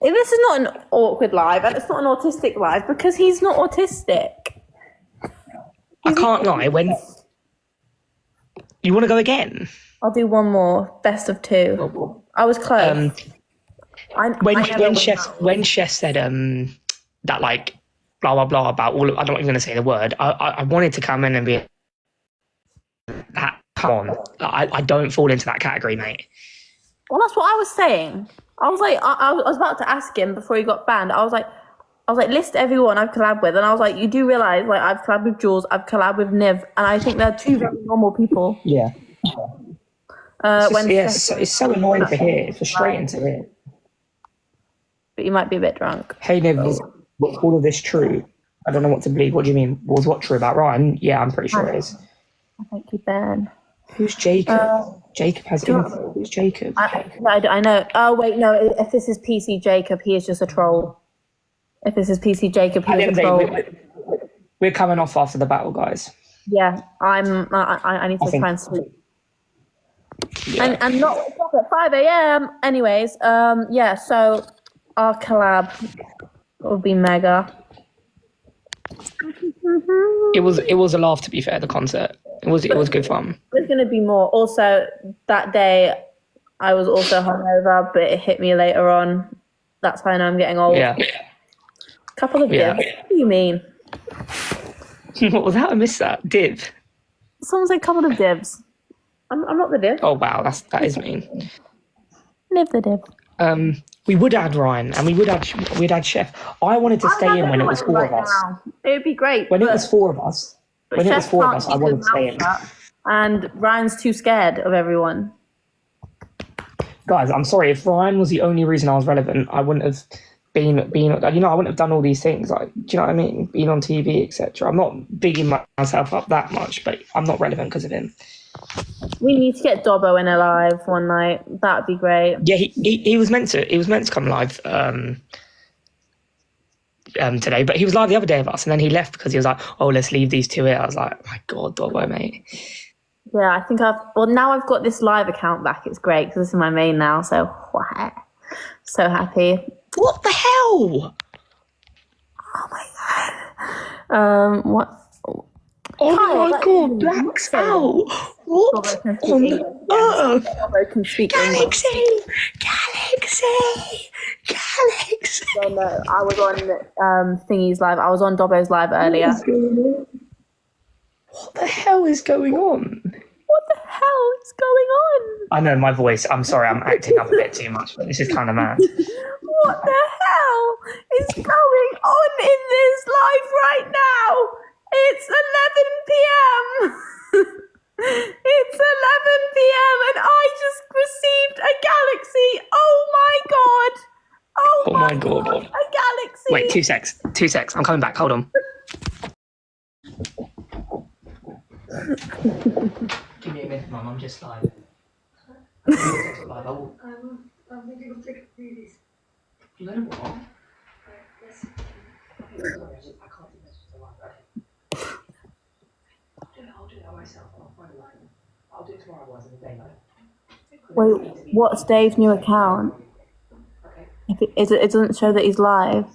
Speaker 4: This is not an awkward live, and it's not an autistic live because he's not autistic.
Speaker 5: I can't lie. When you want to go again,
Speaker 4: I'll do one more. Best of two. I was close.
Speaker 5: When Chef said that like blah blah blah about all of, I'm not even going to say the word. I wanted to come in and be that. Come on, I don't fall into that category, mate.
Speaker 4: Well, that's what I was saying. I was like, I was about to ask him before he got banned. I was like, list everyone I've collabed with, and I was like, you do realize like I've collabed with Jules, I've collabed with Niv, and I think they're two very normal people.
Speaker 5: Yeah. It's so annoying to hear. It's frustrating to hear.
Speaker 4: But you might be a bit drunk.
Speaker 5: Hey, Niv, was all of this true? I don't know what to believe. What do you mean? Was what true about Ryan? Yeah, I'm pretty sure it is.
Speaker 4: Thank you, Ben.
Speaker 5: Who's Jacob? Jacob has info. Who's Jacob?
Speaker 4: I know. Oh, wait, no. If this is PC Jacob, he is just a troll. If this is PC Jacob, he is a troll.
Speaker 5: We're coming off after the battle, guys.
Speaker 4: Yeah, I need to try and sleep.
Speaker 5: Yeah.
Speaker 4: And not wake up at 5 a.m. Anyways, yeah, so our collab will be mega.
Speaker 5: It was a laugh, to be fair, the concert. It was good fun.
Speaker 4: There's going to be more. Also, that day I was also hungover, but it hit me later on. That's why I know I'm getting old.
Speaker 5: Yeah.
Speaker 4: Couple of
Speaker 5: Yeah.
Speaker 4: divs. What do you mean?
Speaker 5: What was that? I missed that. Div.
Speaker 4: Someone said couple of divs. I'm not the div.
Speaker 5: Oh wow, that is mean.
Speaker 4: Live the div.
Speaker 5: We would add Ryan and we'd add Chef. I wanted to stay in when it was four of us.
Speaker 4: It would be great.
Speaker 5: When it was four of us. When it was four of us, I wanted to stay in.
Speaker 4: And Ryan's too scared of everyone.
Speaker 5: Guys, I'm sorry. If Ryan was the only reason I was relevant, I wouldn't have been. I wouldn't have done all these things. Like, do you know what I mean? Being on TV, etc. I'm not bigging myself up that much, but I'm not relevant because of him.
Speaker 4: We need to get Dobbo in alive one night. That'd be great.
Speaker 5: Yeah, he was meant to come live today, but he was live the other day of us, and then he left because he was like, "Oh, let's leave these two here." I was like, oh "My God, Dobbo, mate."
Speaker 4: Yeah, I think now I've got this live account back. It's great because this is my main now. So happy.
Speaker 5: What the hell?
Speaker 4: Oh my God. What?
Speaker 5: Oh my God, Black's out. What on earth?
Speaker 4: Can speak
Speaker 5: Galaxy.
Speaker 4: Oh, no, I was on Thingy's live. I was on Dobbo's live earlier.
Speaker 5: What the hell is going on?
Speaker 4: What the hell is going on?
Speaker 5: I know my voice. I'm sorry, I'm acting up a bit too much, but this is kind of mad.
Speaker 4: What the hell is going on in this live right now? It's 11 p.m. It's 11 p.m. and I just received a galaxy. Oh my god.
Speaker 5: Oh my god.
Speaker 4: A galaxy.
Speaker 5: Wait, 2 secs. 2 secs. I'm coming back. Hold on. Give me a minute, Mum. I'm just live. I'm thinking of taking these. You let him what? I can't do this for the live. I'll do that myself. I'll find a line. I'll do it tomorrow, otherwise in the daylight.
Speaker 4: Wait, what's Dave's new account? If it doesn't show that he's live.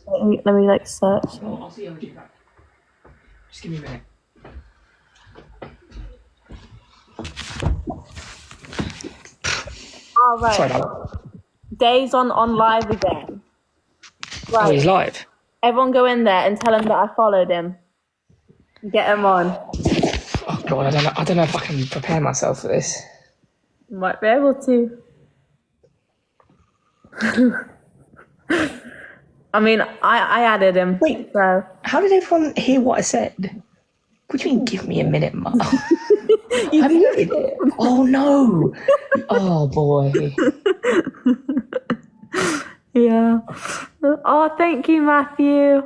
Speaker 4: Let me like search.
Speaker 5: I'll see you back. Just give me a minute.
Speaker 4: All right.
Speaker 5: Sorry about that.
Speaker 4: Dave's on live again. Right.
Speaker 5: Oh, he's live.
Speaker 4: Everyone go in there and tell him that I followed him. Get him on.
Speaker 5: Oh god, I don't know if I can prepare myself for this.
Speaker 4: Might be able to. I mean, I added him.
Speaker 5: Wait.
Speaker 4: So.
Speaker 5: How did everyone hear what I said? What do you mean, give me a minute, Mum? Have you heard it? Oh no! Oh boy.
Speaker 4: Yeah. Oh, thank you, Matthew.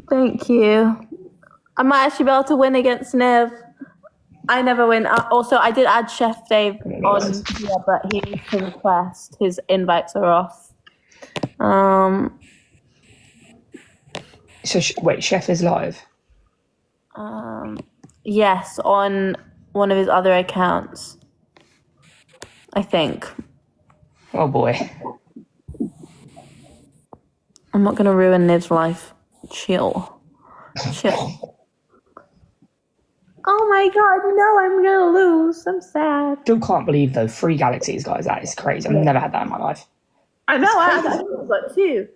Speaker 4: Thank you. I might actually be able to win against Nev. I never win. Also, I did add Chef Dave on here, but he needs to request. His invites are off.
Speaker 5: So wait, Chef is live?
Speaker 4: Yes, on one of his other accounts. I think.
Speaker 5: Oh boy.
Speaker 4: I'm not going to ruin Niv's life. Chill. Oh my god, no, I'm going to lose. I'm sad.
Speaker 5: Still can't believe though, 3 galaxies, guys. That is crazy. I've never had that in my life.
Speaker 4: I know, I got 2.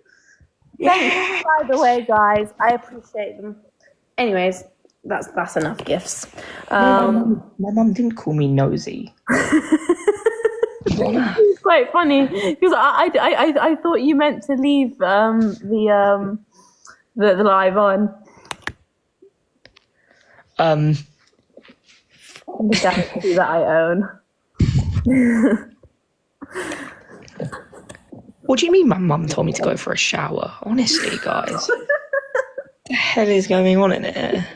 Speaker 4: Thanks, by the way, guys. I appreciate them. Anyways, that's enough gifts.
Speaker 5: My mum didn't call me nosy.
Speaker 4: It's quite funny because I thought you meant to leave the live on. The galaxy that I own.
Speaker 5: What do you mean my mum told me to go for a shower? Honestly, guys. What the hell is going on in here?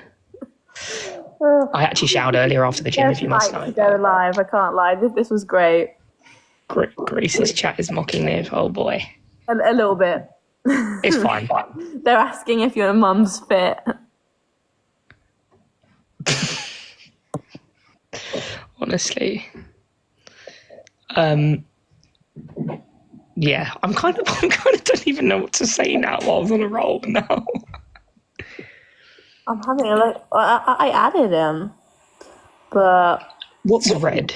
Speaker 5: I actually showered earlier after the gym, if you must know.
Speaker 4: Go live, I can't lie. This was great.
Speaker 5: Grace's chat is mocking Niv. Oh boy.
Speaker 4: A little bit.
Speaker 5: It's fine.
Speaker 4: They're asking if your mum's fit.
Speaker 5: Honestly. Yeah, I'm kind of don't even know what to say now while I was on a roll now.
Speaker 4: I'm having a look. I added him, but
Speaker 5: what's a red?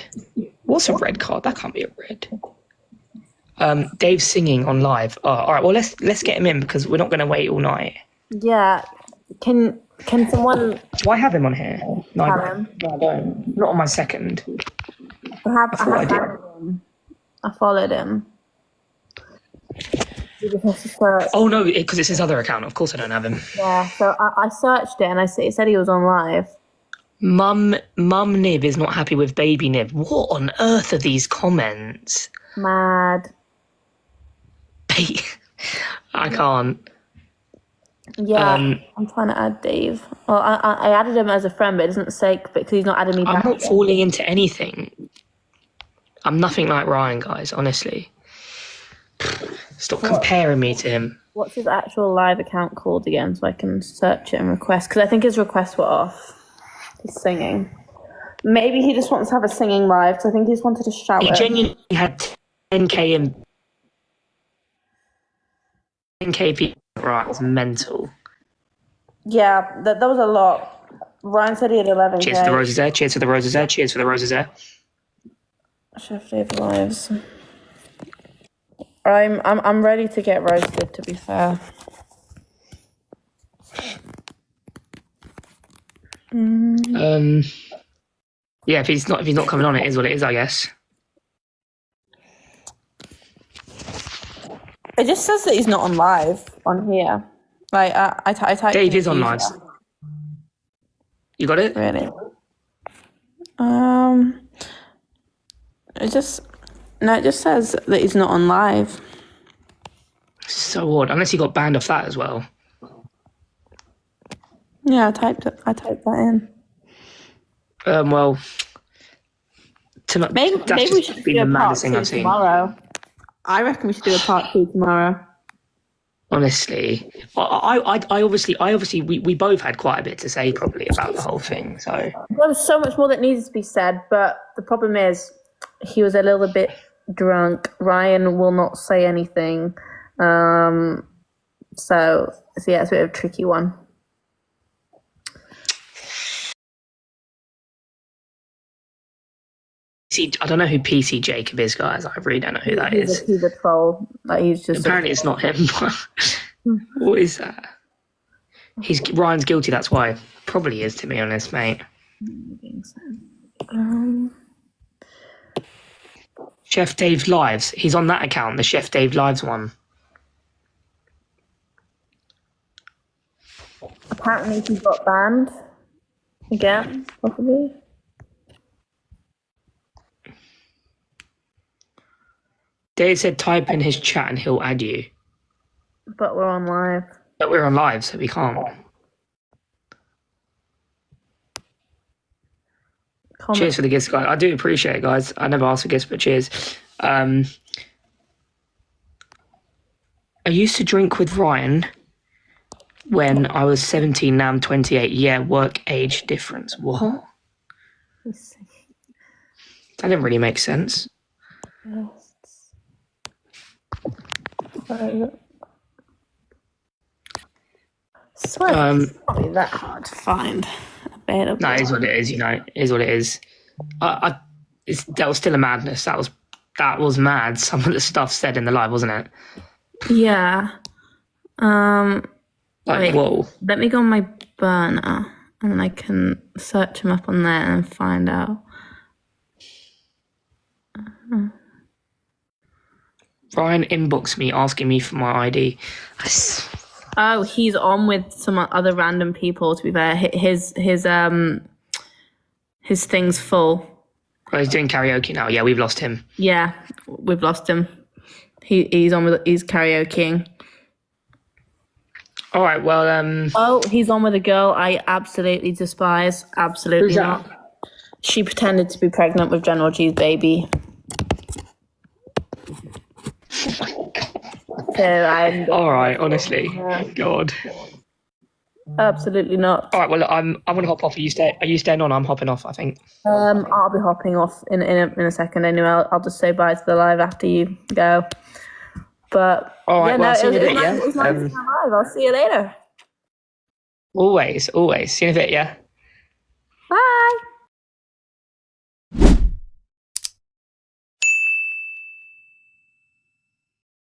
Speaker 5: What's a red card? That can't be a red. Dave's singing on live. Oh, all right. Well, let's get him in because we're not going to wait all night.
Speaker 4: Yeah. Can someone?
Speaker 5: Do I have him on here? No,
Speaker 4: have
Speaker 5: I don't.
Speaker 4: him?
Speaker 5: No, I don't. Not on my second.
Speaker 4: I have added him. I followed him.
Speaker 5: Oh no, because it's his other account. Of course, I don't have him.
Speaker 4: Yeah. So I searched it and it said he was on live.
Speaker 5: Mum Nib is not happy with baby Nib. What on earth are these comments?
Speaker 4: Mad.
Speaker 5: I can't.
Speaker 4: Yeah, I'm trying to add Dave. Well, I added him as a friend, but it doesn't say because he's not added me back.
Speaker 5: I'm not falling into anything. I'm nothing like Ryan, guys, honestly. Stop comparing me to him.
Speaker 4: What's his actual live account called again so I can search it and request? Because I think his requests were off. He's singing. Maybe he just wants to have a singing live because I think he just wanted to shout.
Speaker 5: He genuinely had 10k and 10k people. Right, it's mental.
Speaker 4: Yeah, that was a lot. Ryan said he had 11k.
Speaker 5: Cheers for the roses there. Cheers for the roses there. Cheers for the roses there.
Speaker 4: Chef Dave lives. I'm ready to get roasted. To be fair.
Speaker 5: Yeah, if he's not coming on, it is what it is, I guess.
Speaker 4: It just says that he's not on live on here. Like, I typed
Speaker 5: Dave
Speaker 4: in
Speaker 5: is on
Speaker 4: accuser.
Speaker 5: lives. You got it?
Speaker 4: Really? It just says that he's not on live.
Speaker 5: So odd. Unless he got banned off that as well.
Speaker 4: Yeah, I typed that in.
Speaker 5: Well,
Speaker 4: Maybe we should do a part 2
Speaker 5: I've seen.
Speaker 4: tomorrow. I reckon we should do a part 2 tomorrow.
Speaker 5: Honestly, I obviously, we both had quite a bit to say probably about the whole thing. So
Speaker 4: There was so much more that needed to be said, but the problem is he was a little bit drunk. Ryan will not say anything. So yeah, it's a bit of a tricky one.
Speaker 5: see, I don't know who PC Jacob is, guys. I really don't know who that is.
Speaker 4: He's a troll. Like, he's just
Speaker 5: Apparently, it's not him. What is that? Ryan's guilty. That's why. Probably is, to be honest, mate. Chef Dave Lives. He's on that account, the Chef Dave Lives one.
Speaker 4: Apparently he got banned again, possibly.
Speaker 5: Dave said type in his chat and he'll add you.
Speaker 4: But we're on live.
Speaker 5: But we're on live, so we can't. Cheers for the gifts, guys. I do appreciate it, guys. I never ask for gifts, but cheers. I used to drink with Ryan when I was 17, now I'm 28. Yeah, work age difference. What? That didn't really make sense.
Speaker 4: Swear it's not that hard to find a bed.
Speaker 5: No, it is what it is, you know. It is what it is. That was still a madness. That was mad. Some of the stuff said in the live, wasn't it?
Speaker 4: Yeah. Wait,
Speaker 5: whoa.
Speaker 4: let me go on my burner and then I can search him up on there and find out.
Speaker 5: Ryan inboxed me asking me for my ID.
Speaker 4: Oh, he's on with some other random people, to be fair. His thing's full.
Speaker 5: Oh, he's doing karaoke now. Yeah, we've lost him.
Speaker 4: Yeah, we've lost him. He's karaokeing.
Speaker 5: All right, well,
Speaker 4: Oh, he's on with a girl I absolutely despise. Absolutely
Speaker 5: Who's that?
Speaker 4: not. She pretended to be pregnant with General G's baby. So
Speaker 5: all right, honestly. God.
Speaker 4: Absolutely not.
Speaker 5: All right, well, I'm gonna hop off. Are you staying on? I'm hopping off, I think.
Speaker 4: I'll be hopping off in a second anyway. I'll just say bye to the live after you go. But
Speaker 5: all right, well, I'll see you in a bit, yeah?
Speaker 4: It was nice to come live. I'll see you later.
Speaker 5: Always. See you in a bit, yeah?